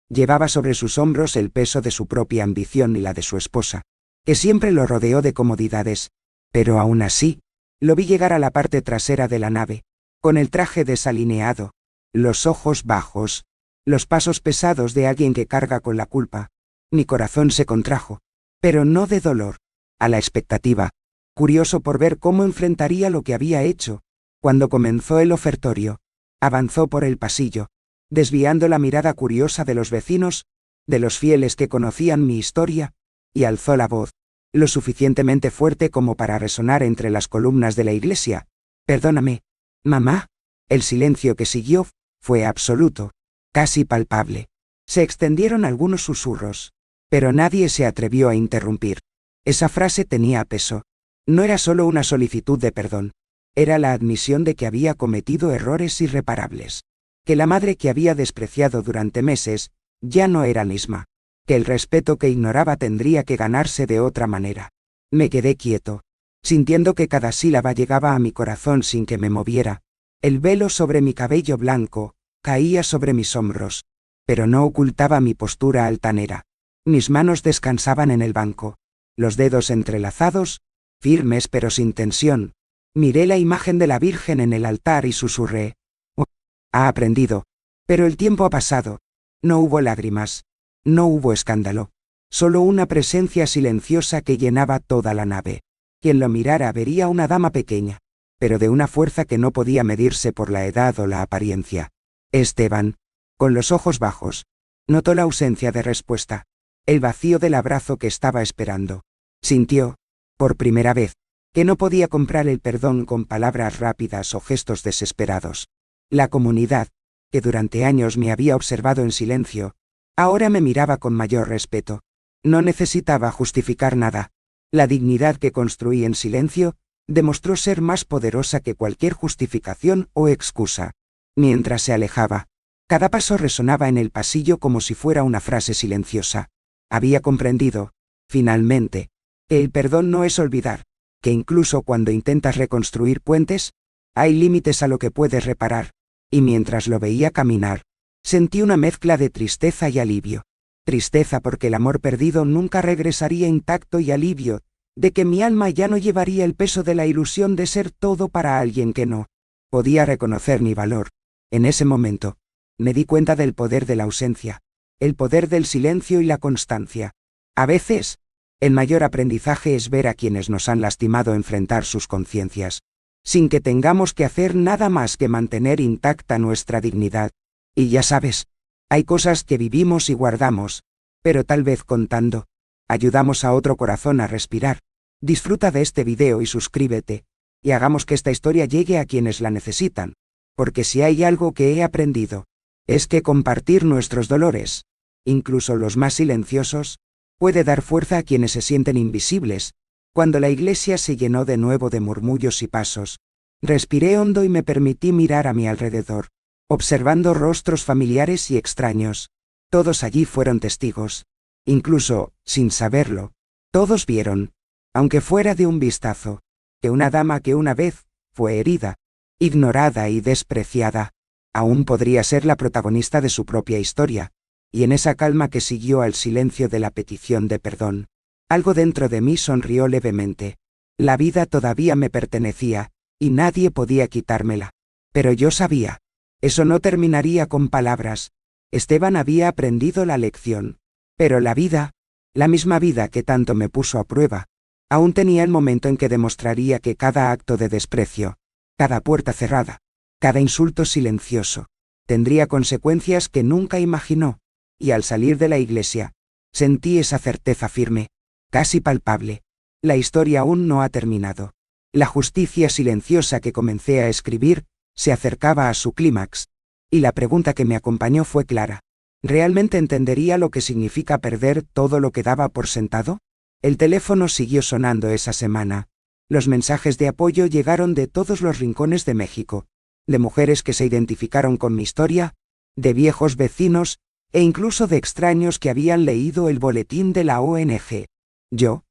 llevaba sobre sus hombros el peso de su propia ambición y la de su esposa, que siempre lo rodeó de comodidades, pero aún así, lo vi llegar a la parte trasera de la nave, con el traje desalineado, los ojos bajos, los pasos pesados de alguien que carga con la culpa. Mi corazón se contrajo, pero no de dolor, a la expectativa, curioso por ver cómo enfrentaría lo que había hecho. Cuando comenzó el ofertorio, avanzó por el pasillo, desviando la mirada curiosa de los vecinos, de los fieles que conocían mi historia, y alzó la voz, lo suficientemente fuerte como para resonar entre las columnas de la iglesia. Perdóname, mamá. El silencio que siguió fue absoluto, casi palpable. Se extendieron algunos susurros, pero nadie se atrevió a interrumpir. Esa frase tenía peso. No era solo una solicitud de perdón. Era la admisión de que había cometido errores irreparables. Que la madre que había despreciado durante meses ya no era misma. Que el respeto que ignoraba tendría que ganarse de otra manera. Me quedé quieto, sintiendo que cada sílaba llegaba a mi corazón sin que me moviera. El velo sobre mi cabello blanco caía sobre mis hombros, pero no ocultaba mi postura altanera. Mis manos descansaban en el banco, los dedos entrelazados, firmes pero sin tensión. Miré la imagen de la Virgen en el altar y susurré. Oh, ha aprendido. Pero el tiempo ha pasado. No hubo lágrimas. No hubo escándalo. Solo una presencia silenciosa que llenaba toda la nave. Quien lo mirara vería una dama pequeña, pero de una fuerza que no podía medirse por la edad o la apariencia. Esteban, con los ojos bajos, notó la ausencia de respuesta, el vacío del abrazo que estaba esperando. Sintió, por primera vez, que no podía comprar el perdón con palabras rápidas o gestos desesperados. La comunidad, que durante años me había observado en silencio, ahora me miraba con mayor respeto. No necesitaba justificar nada. La dignidad que construí en silencio demostró ser más poderosa que cualquier justificación o excusa. Mientras se alejaba, cada paso resonaba en el pasillo como si fuera una frase silenciosa. Había comprendido, finalmente, que el perdón no es olvidar, que incluso cuando intentas reconstruir puentes, hay límites a lo que puedes reparar, y mientras lo veía caminar, sentí una mezcla de tristeza y alivio. Tristeza porque el amor perdido nunca regresaría intacto y alivio, de que mi alma ya no llevaría el peso de la ilusión de ser todo para alguien que no podía reconocer mi valor. En ese momento, me di cuenta del poder de la ausencia, el poder del silencio y la constancia. A veces, el mayor aprendizaje es ver a quienes nos han lastimado enfrentar sus conciencias, sin que tengamos que hacer nada más que mantener intacta nuestra dignidad. Y ya sabes, hay cosas que vivimos y guardamos, pero tal vez contando, ayudamos a otro corazón a respirar. Disfruta de este video y suscríbete, y hagamos que esta historia llegue a quienes la necesitan, porque si hay algo que he aprendido, es que compartir nuestros dolores, incluso los más silenciosos, puede dar fuerza a quienes se sienten invisibles. Cuando la iglesia se llenó de nuevo de murmullos y pasos, respiré hondo y me permití mirar a mi alrededor, observando rostros familiares y extraños. Todos allí fueron testigos. Incluso, sin saberlo, todos vieron, aunque fuera de un vistazo, que una dama que una vez fue herida, ignorada y despreciada, aún podría ser la protagonista de su propia historia, y en esa calma que siguió al silencio de la petición de perdón, algo dentro de mí sonrió levemente. La vida todavía me pertenecía, y nadie podía quitármela. Pero yo sabía, eso no terminaría con palabras. Esteban había aprendido la lección. Pero la vida, la misma vida que tanto me puso a prueba, aún tenía el momento en que demostraría que cada acto de desprecio, cada puerta cerrada, cada insulto silencioso, tendría consecuencias que nunca imaginó, y al salir de la iglesia, sentí esa certeza firme, casi palpable. La historia aún no ha terminado. La justicia silenciosa que comencé a escribir, se acercaba a su clímax, y la pregunta que me acompañó fue clara. ¿Realmente entendería lo que significa perder todo lo que daba por sentado? El teléfono siguió sonando esa semana. Los mensajes de apoyo llegaron de todos los rincones de México, de mujeres que se identificaron con mi historia, de viejos vecinos, e incluso de extraños que habían leído el boletín de la ONG. Yo,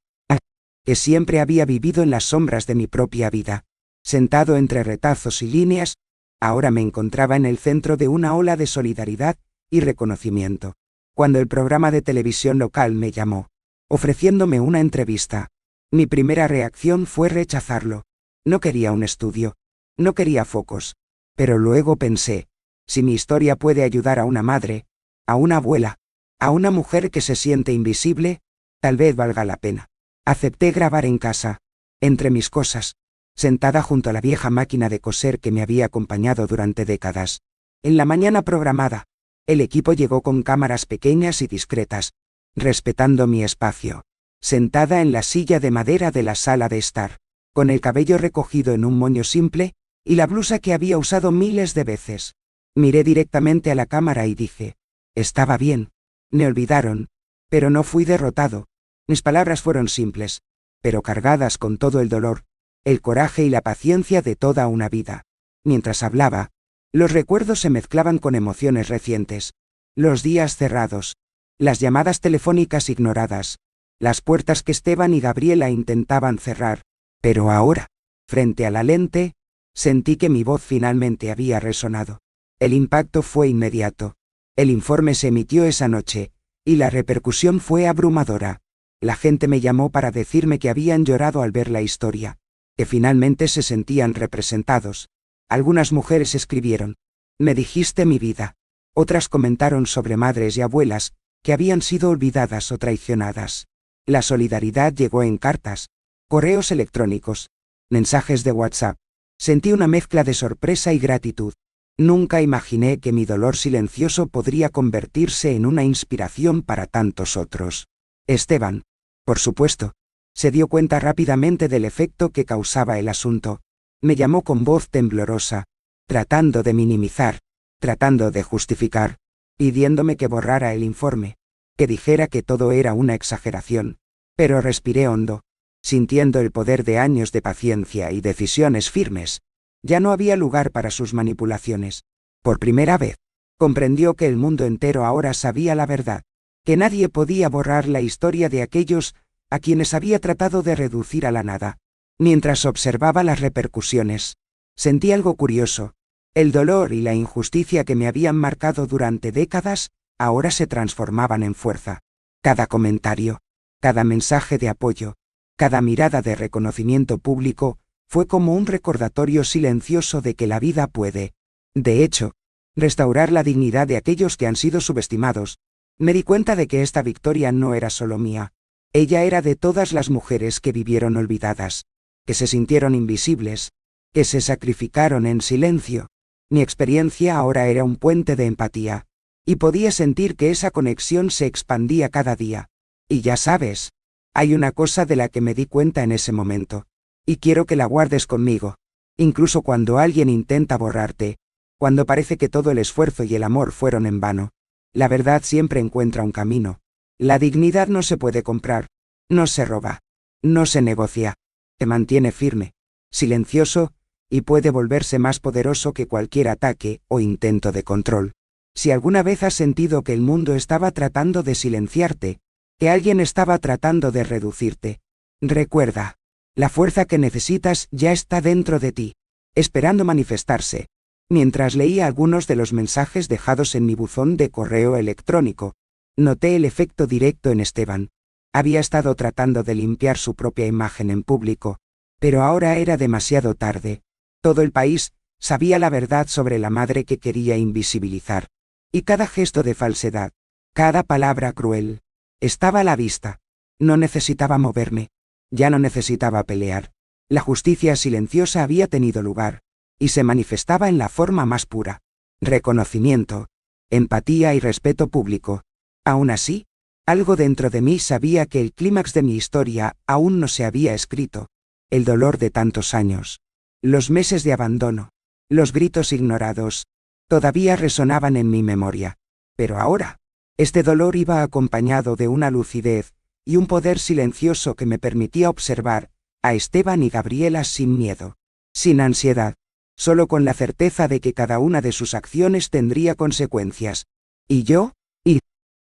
que siempre había vivido en las sombras de mi propia vida, sentado entre retazos y líneas, ahora me encontraba en el centro de una ola de solidaridad y reconocimiento. Cuando el programa de televisión local me llamó, ofreciéndome una entrevista, mi primera reacción fue rechazarlo. No quería un estudio, no quería focos, pero luego pensé, si mi historia puede ayudar a una madre, a una abuela, a una mujer que se siente invisible, tal vez valga la pena. Acepté grabar en casa, entre mis cosas, sentada junto a la vieja máquina de coser que me había acompañado durante décadas. En la mañana programada, el equipo llegó con cámaras pequeñas y discretas, respetando mi espacio, sentada en la silla de madera de la sala de estar, con el cabello recogido en un moño simple, y la blusa que había usado miles de veces. Miré directamente a la cámara y dije, estaba bien. Me olvidaron, pero no fui derrotado. Mis palabras fueron simples, pero cargadas con todo el dolor, el coraje y la paciencia de toda una vida. Mientras hablaba, los recuerdos se mezclaban con emociones recientes. Los días cerrados, las llamadas telefónicas ignoradas, las puertas que Esteban y Gabriela intentaban cerrar. Pero ahora, frente a la lente, sentí que mi voz finalmente había resonado. El impacto fue inmediato. El informe se emitió esa noche, y la repercusión fue abrumadora. La gente me llamó para decirme que habían llorado al ver la historia, que finalmente se sentían representados. Algunas mujeres escribieron, me dijiste mi vida. Otras comentaron sobre madres y abuelas, que habían sido olvidadas o traicionadas. La solidaridad llegó en cartas, correos electrónicos, mensajes de WhatsApp. Sentí una mezcla de sorpresa y gratitud. Nunca imaginé que mi dolor silencioso podría convertirse en una inspiración para tantos otros. Esteban, por supuesto, se dio cuenta rápidamente del efecto que causaba el asunto. Me llamó con voz temblorosa, tratando de minimizar, tratando de justificar, pidiéndome que borrara el informe, que dijera que todo era una exageración. Pero respiré hondo, sintiendo el poder de años de paciencia y decisiones firmes. Ya no había lugar para sus manipulaciones. Por primera vez, comprendió que el mundo entero ahora sabía la verdad, que nadie podía borrar la historia de aquellos a quienes había tratado de reducir a la nada. Mientras observaba las repercusiones, sentí algo curioso. El dolor y la injusticia que me habían marcado durante décadas, ahora se transformaban en fuerza. Cada comentario, cada mensaje de apoyo, cada mirada de reconocimiento público, fue como un recordatorio silencioso de que la vida puede, de hecho, restaurar la dignidad de aquellos que han sido subestimados. Me di cuenta de que esta victoria no era solo mía. Ella era de todas las mujeres que vivieron olvidadas, que se sintieron invisibles, que se sacrificaron en silencio. Mi experiencia ahora era un puente de empatía. Y podía sentir que esa conexión se expandía cada día. Y ya sabes, hay una cosa de la que me di cuenta en ese momento. Y quiero que la guardes conmigo. Incluso cuando alguien intenta borrarte, cuando parece que todo el esfuerzo y el amor fueron en vano, la verdad siempre encuentra un camino. La dignidad no se puede comprar, no se roba, no se negocia. Te mantiene firme, silencioso, y puede volverse más poderoso que cualquier ataque o intento de control. Si alguna vez has sentido que el mundo estaba tratando de silenciarte, que alguien estaba tratando de reducirte, recuerda, la fuerza que necesitas ya está dentro de ti, esperando manifestarse. Mientras leía algunos de los mensajes dejados en mi buzón de correo electrónico, noté el efecto directo en Esteban. Había estado tratando de limpiar su propia imagen en público, pero ahora era demasiado tarde. Todo el país sabía la verdad sobre la madre que quería invisibilizar. Y cada gesto de falsedad, cada palabra cruel, estaba a la vista. No necesitaba moverme. Ya no necesitaba pelear. La justicia silenciosa había tenido lugar, y se manifestaba en la forma más pura. Reconocimiento, empatía y respeto público. Aún así, algo dentro de mí sabía que el clímax de mi historia aún no se había escrito. El dolor de tantos años, los meses de abandono, los gritos ignorados, todavía resonaban en mi memoria. Pero ahora, este dolor iba acompañado de una lucidez y un poder silencioso que me permitía observar a Esteban y Gabriela sin miedo, sin ansiedad, solo con la certeza de que cada una de sus acciones tendría consecuencias. Y yo,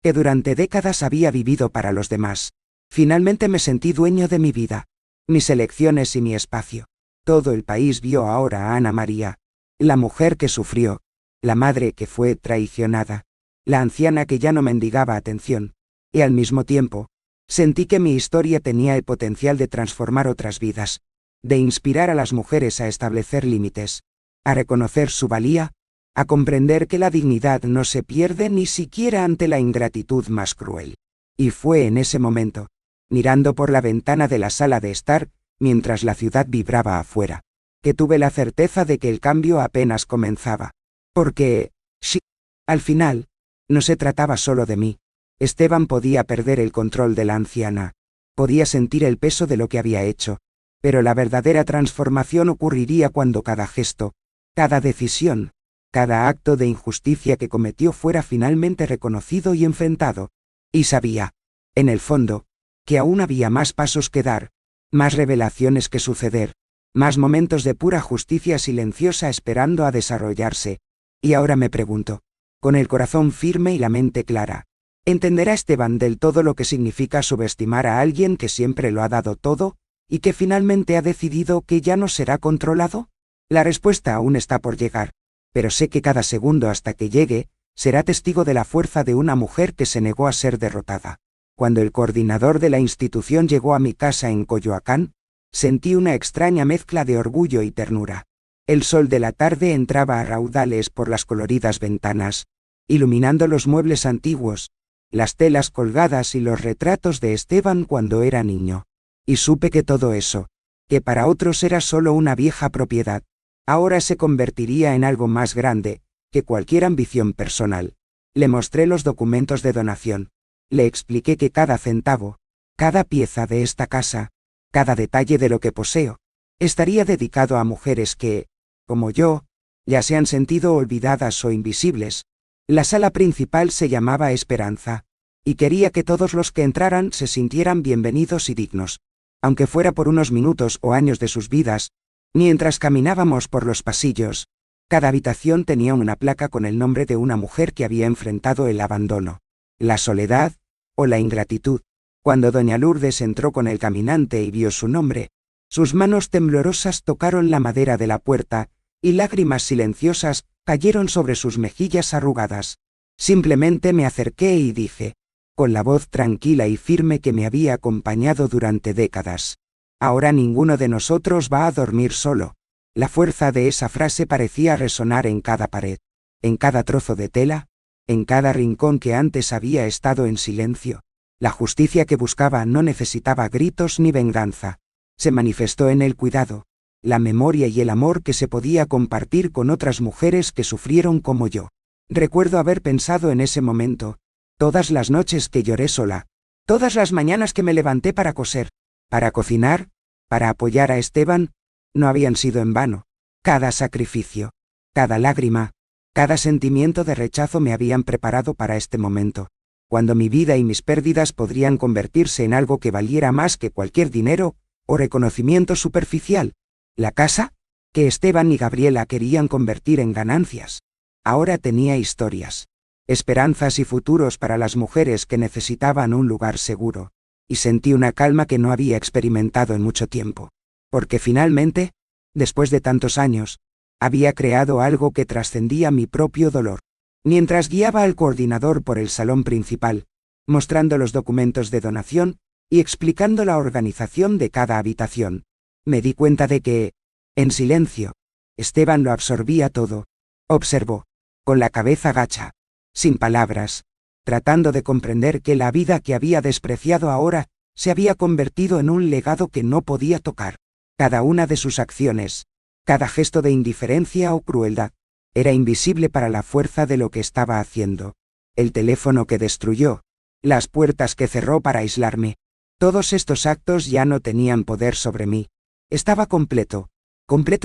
que durante décadas había vivido para los demás, finalmente me sentí dueño de mi vida, mis elecciones y mi espacio. Todo el país vio ahora a Ana María, la mujer que sufrió, la madre que fue traicionada, la anciana que ya no mendigaba atención, y al mismo tiempo, sentí que mi historia tenía el potencial de transformar otras vidas, de inspirar a las mujeres a establecer límites, a reconocer su valía, a comprender que la dignidad no se pierde ni siquiera ante la ingratitud más cruel. Y fue en ese momento, mirando por la ventana de la sala de estar, mientras la ciudad vibraba afuera, que tuve la certeza de que el cambio apenas comenzaba. Porque, sí, al final, no se trataba solo de mí. Esteban podía perder el control de la anciana, podía sentir el peso de lo que había hecho, pero la verdadera transformación ocurriría cuando cada gesto, cada decisión, cada acto de injusticia que cometió fuera finalmente reconocido y enfrentado. Y sabía, en el fondo, que aún había más pasos que dar, más revelaciones que suceder, más momentos de pura justicia silenciosa esperando a desarrollarse. Y ahora me pregunto, con el corazón firme y la mente clara, ¿entenderá Esteban del todo lo que significa subestimar a alguien que siempre lo ha dado todo, y que finalmente ha decidido que ya no será controlado? La respuesta aún está por llegar, pero sé que cada segundo hasta que llegue, será testigo de la fuerza de una mujer que se negó a ser derrotada. Cuando el coordinador de la institución llegó a mi casa en Coyoacán, sentí una extraña mezcla de orgullo y ternura. El sol de la tarde entraba a raudales por las coloridas ventanas, iluminando los muebles antiguos, las telas colgadas y los retratos de Esteban cuando era niño. Y supe que todo eso, que para otros era solo una vieja propiedad, ahora se convertiría en algo más grande que cualquier ambición personal. Le mostré los documentos de donación. Le expliqué que cada centavo, cada pieza de esta casa, cada detalle de lo que poseo, estaría dedicado a mujeres que, como yo, ya se han sentido olvidadas o invisibles. La sala principal se llamaba Esperanza, y quería que todos los que entraran se sintieran bienvenidos y dignos, aunque fuera por unos minutos o años de sus vidas. Mientras caminábamos por los pasillos, cada habitación tenía una placa con el nombre de una mujer que había enfrentado el abandono, la soledad o la ingratitud. Cuando doña Lourdes entró con el caminante y vio su nombre, sus manos temblorosas tocaron la madera de la puerta, y lágrimas silenciosas cayeron sobre sus mejillas arrugadas. Simplemente me acerqué y dije, con la voz tranquila y firme que me había acompañado durante décadas: ahora ninguno de nosotros va a dormir solo. La fuerza de esa frase parecía resonar en cada pared, en cada trozo de tela, en cada rincón que antes había estado en silencio. La justicia que buscaba no necesitaba gritos ni venganza. Se manifestó en el cuidado, la memoria y el amor que se podía compartir con otras mujeres que sufrieron como yo. Recuerdo haber pensado en ese momento, todas las noches que lloré sola, todas las mañanas que me levanté para coser, para cocinar, para apoyar a Esteban, no habían sido en vano. Cada sacrificio, cada lágrima, cada sentimiento de rechazo me habían preparado para este momento, cuando mi vida y mis pérdidas podrían convertirse en algo que valiera más que cualquier dinero o reconocimiento superficial. La casa, que Esteban y Gabriela querían convertir en ganancias, ahora tenía historias, esperanzas y futuros para las mujeres que necesitaban un lugar seguro, y sentí una calma que no había experimentado en mucho tiempo, porque finalmente, después de tantos años, había creado algo que trascendía mi propio dolor. Mientras guiaba al coordinador por el salón principal, mostrando los documentos de donación y explicando la organización de cada habitación, me di cuenta de que, en silencio, Esteban lo absorbía todo. Observó, con la cabeza gacha, sin palabras, tratando de comprender que la vida que había despreciado ahora se había convertido en un legado que no podía tocar. Cada una de sus acciones, cada gesto de indiferencia o crueldad, era invisible para la fuerza de lo que estaba haciendo. El teléfono que destruyó, las puertas que cerró para aislarme, todos estos actos ya no tenían poder sobre mí. Estaba completo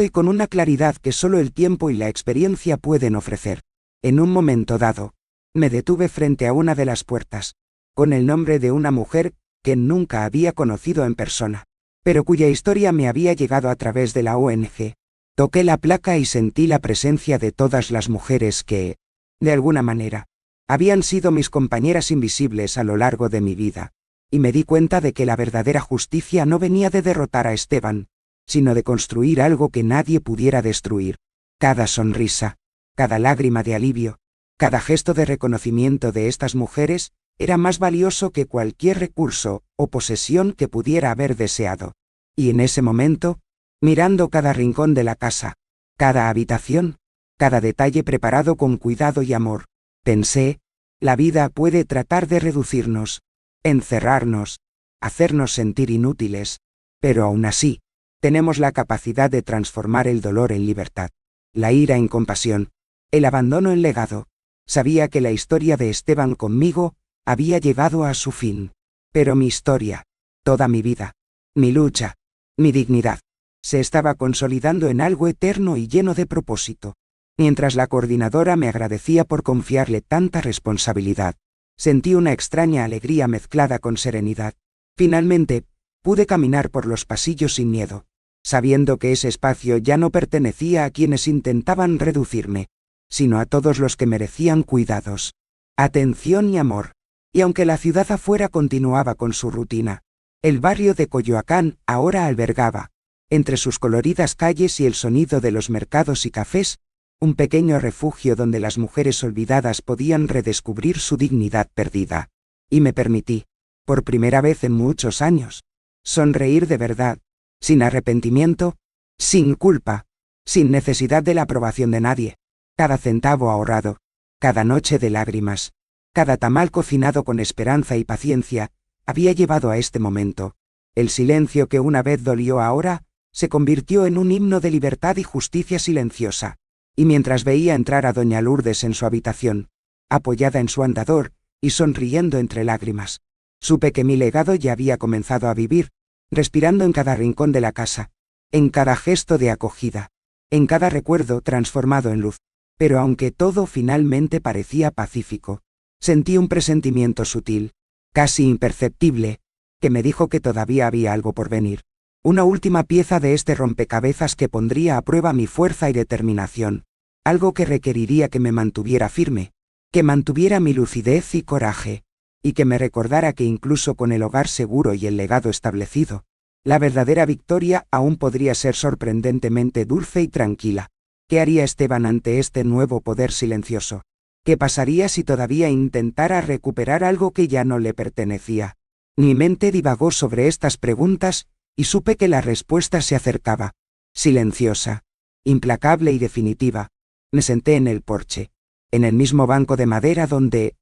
y con una claridad que solo el tiempo y la experiencia pueden ofrecer. En un momento dado, me detuve frente a una de las puertas, con el nombre de una mujer que nunca había conocido en persona, pero cuya historia me había llegado a través de la ONG. Toqué la placa y sentí la presencia de todas las mujeres que, de alguna manera, habían sido mis compañeras invisibles a lo largo de mi vida, y me di cuenta de que la verdadera justicia no venía de derrotar a Esteban, sino de construir algo que nadie pudiera destruir. Cada sonrisa, cada lágrima de alivio, cada gesto de reconocimiento de estas mujeres era más valioso que cualquier recurso o posesión que pudiera haber deseado. Y en ese momento, mirando cada rincón de la casa, cada habitación, cada detalle preparado con cuidado y amor, pensé, la vida puede tratar de reducirnos, encerrarnos, hacernos sentir inútiles, pero aún así, tenemos la capacidad de transformar el dolor en libertad, la ira en compasión, el abandono en legado. Sabía que la historia de Esteban conmigo había llegado a su fin, pero mi historia, toda mi vida, mi lucha, mi dignidad, se estaba consolidando en algo eterno y lleno de propósito. Mientras la coordinadora me agradecía por confiarle tanta responsabilidad, sentí una extraña alegría mezclada con serenidad. Finalmente, pude caminar por los pasillos sin miedo, sabiendo que ese espacio ya no pertenecía a quienes intentaban reducirme, sino a todos los que merecían cuidados, atención y amor. Y aunque la ciudad afuera continuaba con su rutina, el barrio de Coyoacán ahora albergaba, entre sus coloridas calles y el sonido de los mercados y cafés, un pequeño refugio donde las mujeres olvidadas podían redescubrir su dignidad perdida. Y me permití, por primera vez en muchos años, sonreír de verdad, sin arrepentimiento, sin culpa, sin necesidad de la aprobación de nadie. Cada centavo ahorrado, cada noche de lágrimas, cada tamal cocinado con esperanza y paciencia, había llevado a este momento. El silencio que una vez dolió ahora, se convirtió en un himno de libertad y justicia silenciosa. Y mientras veía entrar a doña Lourdes en su habitación, apoyada en su andador, y sonriendo entre lágrimas, supe que mi legado ya había comenzado a vivir, respirando en cada rincón de la casa, en cada gesto de acogida, en cada recuerdo transformado en luz. Pero aunque todo finalmente parecía pacífico, sentí un presentimiento sutil, casi imperceptible, que me dijo que todavía había algo por venir. Una última pieza de este rompecabezas que pondría a prueba mi fuerza y determinación, algo que requeriría que me mantuviera firme, que mantuviera mi lucidez y coraje, y que me recordara que incluso con el hogar seguro y el legado establecido, la verdadera victoria aún podría ser sorprendentemente dulce y tranquila. ¿Qué haría Esteban ante este nuevo poder silencioso? ¿Qué pasaría si todavía intentara recuperar algo que ya no le pertenecía? Mi mente divagó sobre estas preguntas, y supe que la respuesta se acercaba. Silenciosa, implacable y definitiva, me senté en el porche, en el mismo banco de madera donde,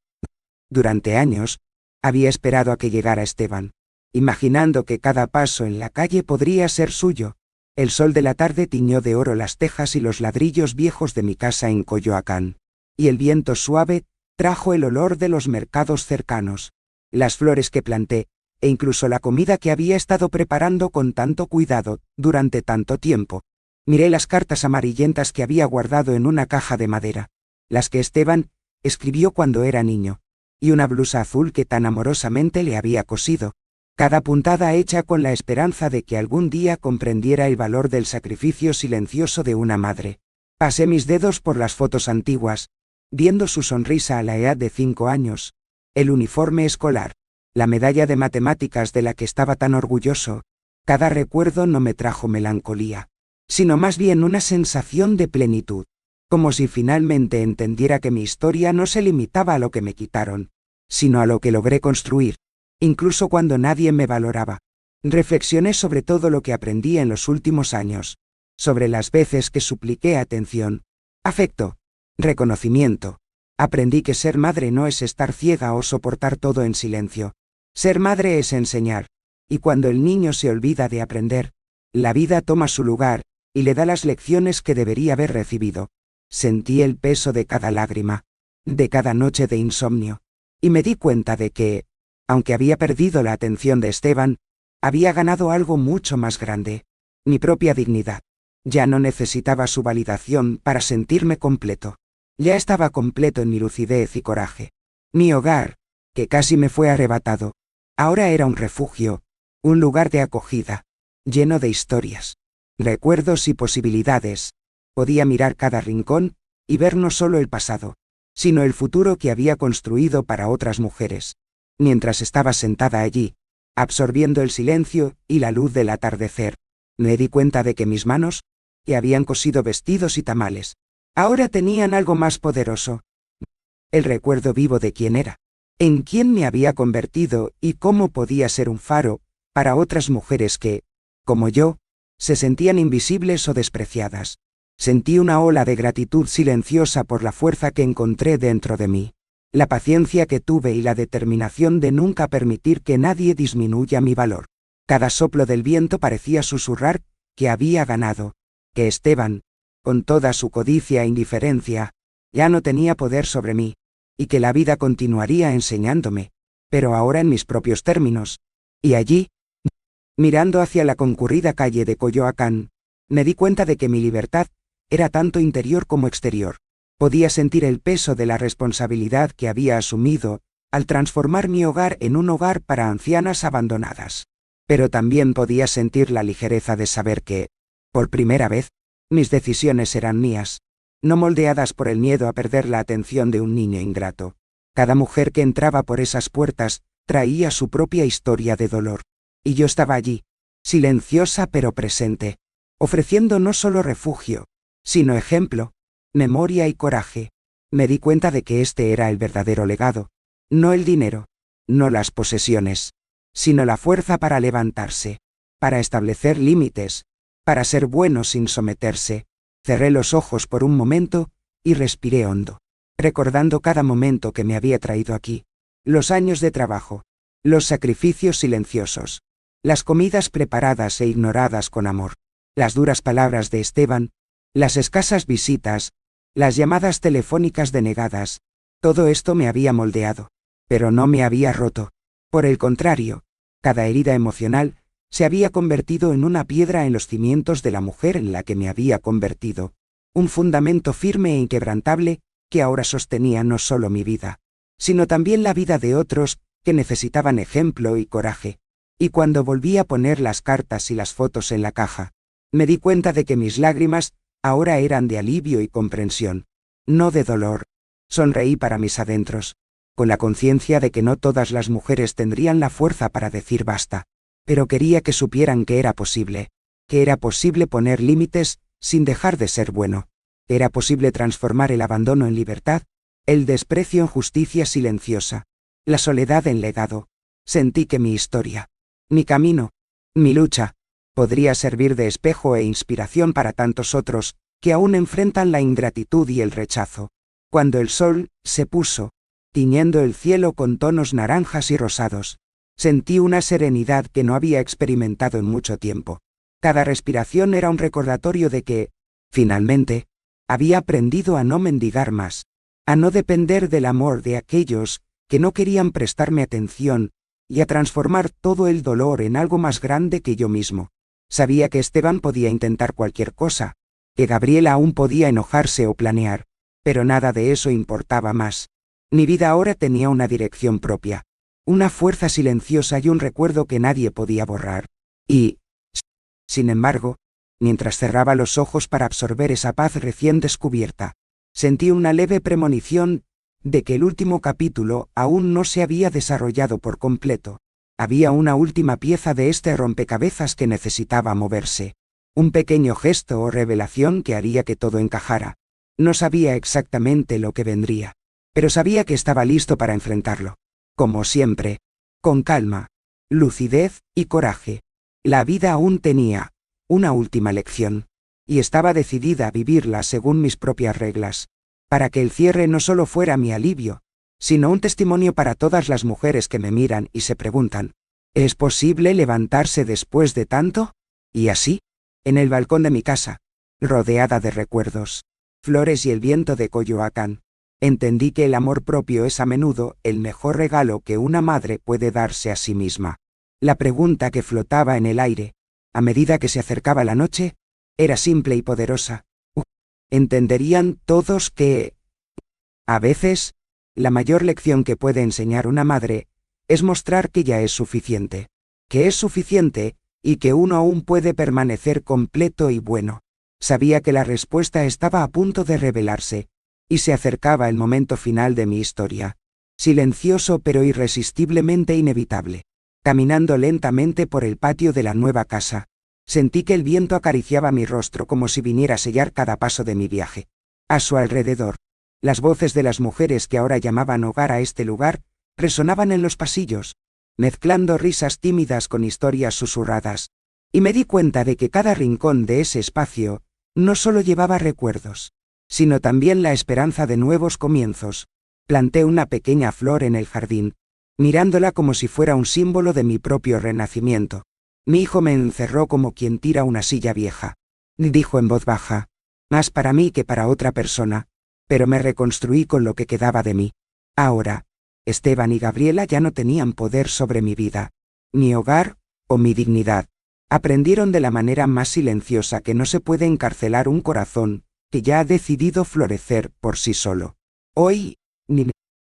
durante años, había esperado a que llegara Esteban, imaginando que cada paso en la calle podría ser suyo. El sol de la tarde tiñó de oro las tejas y los ladrillos viejos de mi casa en Coyoacán. Y el viento suave trajo el olor de los mercados cercanos, las flores que planté, e incluso la comida que había estado preparando con tanto cuidado durante tanto tiempo. Miré las cartas amarillentas que había guardado en una caja de madera, las que Esteban escribió cuando era niño, y una blusa azul que tan amorosamente le había cosido, cada puntada hecha con la esperanza de que algún día comprendiera el valor del sacrificio silencioso de una madre. Pasé mis dedos por las fotos antiguas, viendo su sonrisa a la edad de 5 años, el uniforme escolar, la medalla de matemáticas de la que estaba tan orgulloso. Cada recuerdo no me trajo melancolía, sino más bien una sensación de plenitud, como si finalmente entendiera que mi historia no se limitaba a lo que me quitaron, sino a lo que logré construir, incluso cuando nadie me valoraba. Reflexioné sobre todo lo que aprendí en los últimos años, sobre las veces que supliqué atención, afecto, reconocimiento. Aprendí que ser madre no es estar ciega o soportar todo en silencio. Ser madre es enseñar, y cuando el niño se olvida de aprender, la vida toma su lugar, y le da las lecciones que debería haber recibido. Sentí el peso de cada lágrima, de cada noche de insomnio, y me di cuenta de que, aunque había perdido la atención de Esteban, había ganado algo mucho más grande, mi propia dignidad. Ya no necesitaba su validación para sentirme completo. Ya estaba completo en mi lucidez y coraje. Mi hogar, que casi me fue arrebatado, ahora era un refugio, un lugar de acogida, lleno de historias, recuerdos y posibilidades. Podía mirar cada rincón y ver no solo el pasado, sino el futuro que había construido para otras mujeres. Mientras estaba sentada allí, absorbiendo el silencio y la luz del atardecer, me di cuenta de que mis manos, que habían cosido vestidos y tamales, ahora tenían algo más poderoso. El recuerdo vivo de quién era, en quién me había convertido y cómo podía ser un faro para otras mujeres que, como yo, se sentían invisibles o despreciadas. Sentí una ola de gratitud silenciosa por la fuerza que encontré dentro de mí, la paciencia que tuve y la determinación de nunca permitir que nadie disminuya mi valor. Cada soplo del viento parecía susurrar que había ganado, que Esteban, con toda su codicia e indiferencia, ya no tenía poder sobre mí, y que la vida continuaría enseñándome, pero ahora en mis propios términos. Y allí, mirando hacia la concurrida calle de Coyoacán, me di cuenta de que mi libertad era tanto interior como exterior. Podía sentir el peso de la responsabilidad que había asumido al transformar mi hogar en un hogar para ancianas abandonadas. Pero también podía sentir la ligereza de saber que, por primera vez, mis decisiones eran mías, no moldeadas por el miedo a perder la atención de un niño ingrato. Cada mujer que entraba por esas puertas traía su propia historia de dolor, y yo estaba allí, silenciosa pero presente, ofreciendo no solo refugio, sino ejemplo, memoria y coraje. Me di cuenta de que este era el verdadero legado, no el dinero, no las posesiones, sino la fuerza para levantarse, para establecer límites, para ser bueno sin someterse. Cerré los ojos por un momento y respiré hondo, recordando cada momento que me había traído aquí, los años de trabajo, los sacrificios silenciosos, las comidas preparadas e ignoradas con amor, las duras palabras de Esteban, las escasas visitas, las llamadas telefónicas denegadas. Todo esto me había moldeado, pero no me había roto. Por el contrario, cada herida emocional se había convertido en una piedra en los cimientos de la mujer en la que me había convertido, un fundamento firme e inquebrantable que ahora sostenía no solo mi vida, sino también la vida de otros que necesitaban ejemplo y coraje. Y cuando volví a poner las cartas y las fotos en la caja, me di cuenta de que mis lágrimas ahora eran de alivio y comprensión, no de dolor. Sonreí para mis adentros, con la conciencia de que no todas las mujeres tendrían la fuerza para decir basta, pero quería que supieran que era posible poner límites sin dejar de ser bueno, era posible transformar el abandono en libertad, el desprecio en justicia silenciosa, la soledad en legado. Sentí que mi historia, mi camino, mi lucha, podría servir de espejo e inspiración para tantos otros que aún enfrentan la ingratitud y el rechazo. Cuando el sol se puso, tiñendo el cielo con tonos naranjas y rosados, sentí una serenidad que no había experimentado en mucho tiempo. Cada respiración era un recordatorio de que, finalmente, había aprendido a no mendigar más, a no depender del amor de aquellos que no querían prestarme atención y a transformar todo el dolor en algo más grande que yo mismo. Sabía que Esteban podía intentar cualquier cosa, que Gabriela aún podía enojarse o planear, pero nada de eso importaba más. Mi vida ahora tenía una dirección propia, una fuerza silenciosa y un recuerdo que nadie podía borrar. Y, sin embargo, mientras cerraba los ojos para absorber esa paz recién descubierta, sentí una leve premonición de que el último capítulo aún no se había desarrollado por completo. Había una última pieza de este rompecabezas que necesitaba moverse. Un pequeño gesto o revelación que haría que todo encajara. No sabía exactamente lo que vendría, pero sabía que estaba listo para enfrentarlo. Como siempre, con calma, lucidez y coraje. La vida aún tenía una última lección, y estaba decidida a vivirla según mis propias reglas, para que el cierre no solo fuera mi alivio, sino un testimonio para todas las mujeres que me miran y se preguntan, ¿es posible levantarse después de tanto? Y así, en el balcón de mi casa, rodeada de recuerdos, flores y el viento de Coyoacán, entendí que el amor propio es a menudo el mejor regalo que una madre puede darse a sí misma. La pregunta que flotaba en el aire, a medida que se acercaba la noche, era simple y poderosa. ¿Entenderían todos que, a veces, la mayor lección que puede enseñar una madre es mostrar que ya es suficiente, y que uno aún puede permanecer completo y bueno? Sabía que la respuesta estaba a punto de revelarse, y se acercaba el momento final de mi historia, silencioso pero irresistiblemente inevitable. Caminando lentamente por el patio de la nueva casa, sentí que el viento acariciaba mi rostro como si viniera a sellar cada paso de mi viaje. A su alrededor, las voces de las mujeres que ahora llamaban hogar a este lugar resonaban en los pasillos, mezclando risas tímidas con historias susurradas, y me di cuenta de que cada rincón de ese espacio no solo llevaba recuerdos, sino también la esperanza de nuevos comienzos. Planté una pequeña flor en el jardín, mirándola como si fuera un símbolo de mi propio renacimiento. Mi hijo me encerró como quien tira una silla vieja. Dijo en voz baja, más para mí que para otra persona, pero me reconstruí con lo que quedaba de mí. Ahora, Esteban y Gabriela ya no tenían poder sobre mi vida, mi hogar o mi dignidad. Aprendieron de la manera más silenciosa que no se puede encarcelar un corazón que ya ha decidido florecer por sí solo. Hoy,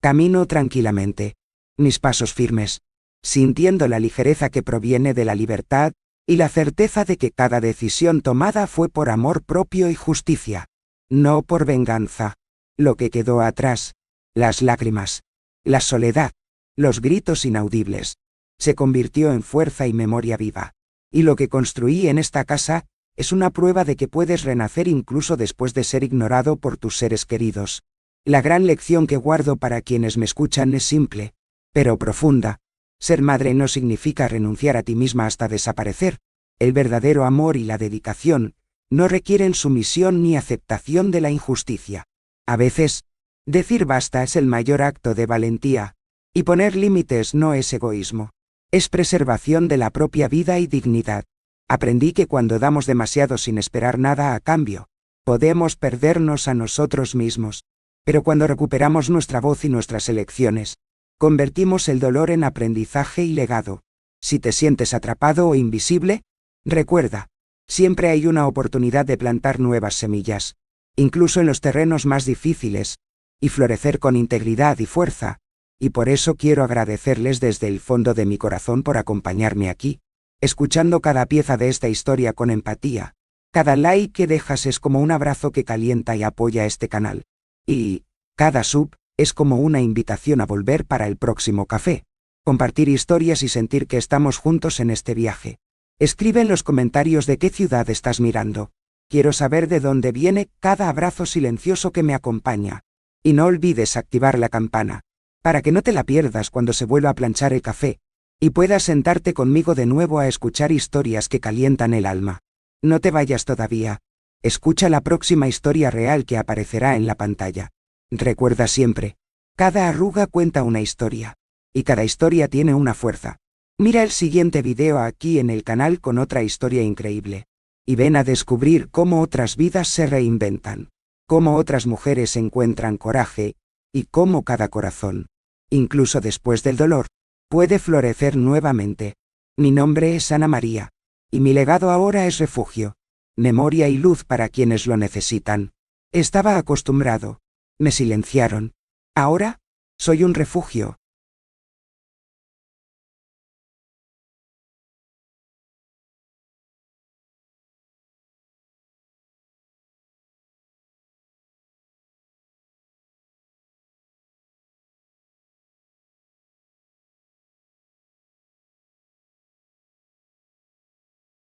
camino tranquilamente, mis pasos firmes, sintiendo la ligereza que proviene de la libertad y la certeza de que cada decisión tomada fue por amor propio y justicia, no por venganza. Lo que quedó atrás, las lágrimas, la soledad, los gritos inaudibles, se convirtió en fuerza y memoria viva. Y lo que construí en esta casa es una prueba de que puedes renacer incluso después de ser ignorado por tus seres queridos. La gran lección que guardo para quienes me escuchan es simple, pero profunda. Ser madre no significa renunciar a ti misma hasta desaparecer. El verdadero amor y la dedicación no requieren sumisión ni aceptación de la injusticia. A veces, decir basta es el mayor acto de valentía, y poner límites no es egoísmo, es preservación de la propia vida y dignidad. Aprendí que cuando damos demasiado sin esperar nada a cambio, podemos perdernos a nosotros mismos. Pero cuando recuperamos nuestra voz y nuestras elecciones, convertimos el dolor en aprendizaje y legado. Si te sientes atrapado o invisible, recuerda, siempre hay una oportunidad de plantar nuevas semillas, incluso en los terrenos más difíciles, y florecer con integridad y fuerza. Y por eso quiero agradecerles desde el fondo de mi corazón por acompañarme aquí, escuchando cada pieza de esta historia con empatía. Cada like que dejas es como un abrazo que calienta y apoya este canal. Y cada sub es como una invitación a volver para el próximo café, compartir historias y sentir que estamos juntos en este viaje. Escribe en los comentarios de qué ciudad estás mirando. Quiero saber de dónde viene cada abrazo silencioso que me acompaña. Y no olvides activar la campana, para que no te la pierdas cuando se vuelva a planchar el café, y puedas sentarte conmigo de nuevo a escuchar historias que calientan el alma. No te vayas todavía. Escucha la próxima historia real que aparecerá en la pantalla. Recuerda siempre, cada arruga cuenta una historia, y cada historia tiene una fuerza. Mira el siguiente video aquí en el canal con otra historia increíble. Y ven a descubrir cómo otras vidas se reinventan, cómo otras mujeres encuentran coraje, y cómo cada corazón, incluso después del dolor, puede florecer nuevamente. Mi nombre es Ana María, y mi legado ahora es refugio, memoria y luz para quienes lo necesitan. Estaba acostumbrado. Me silenciaron. Ahora, soy un refugio.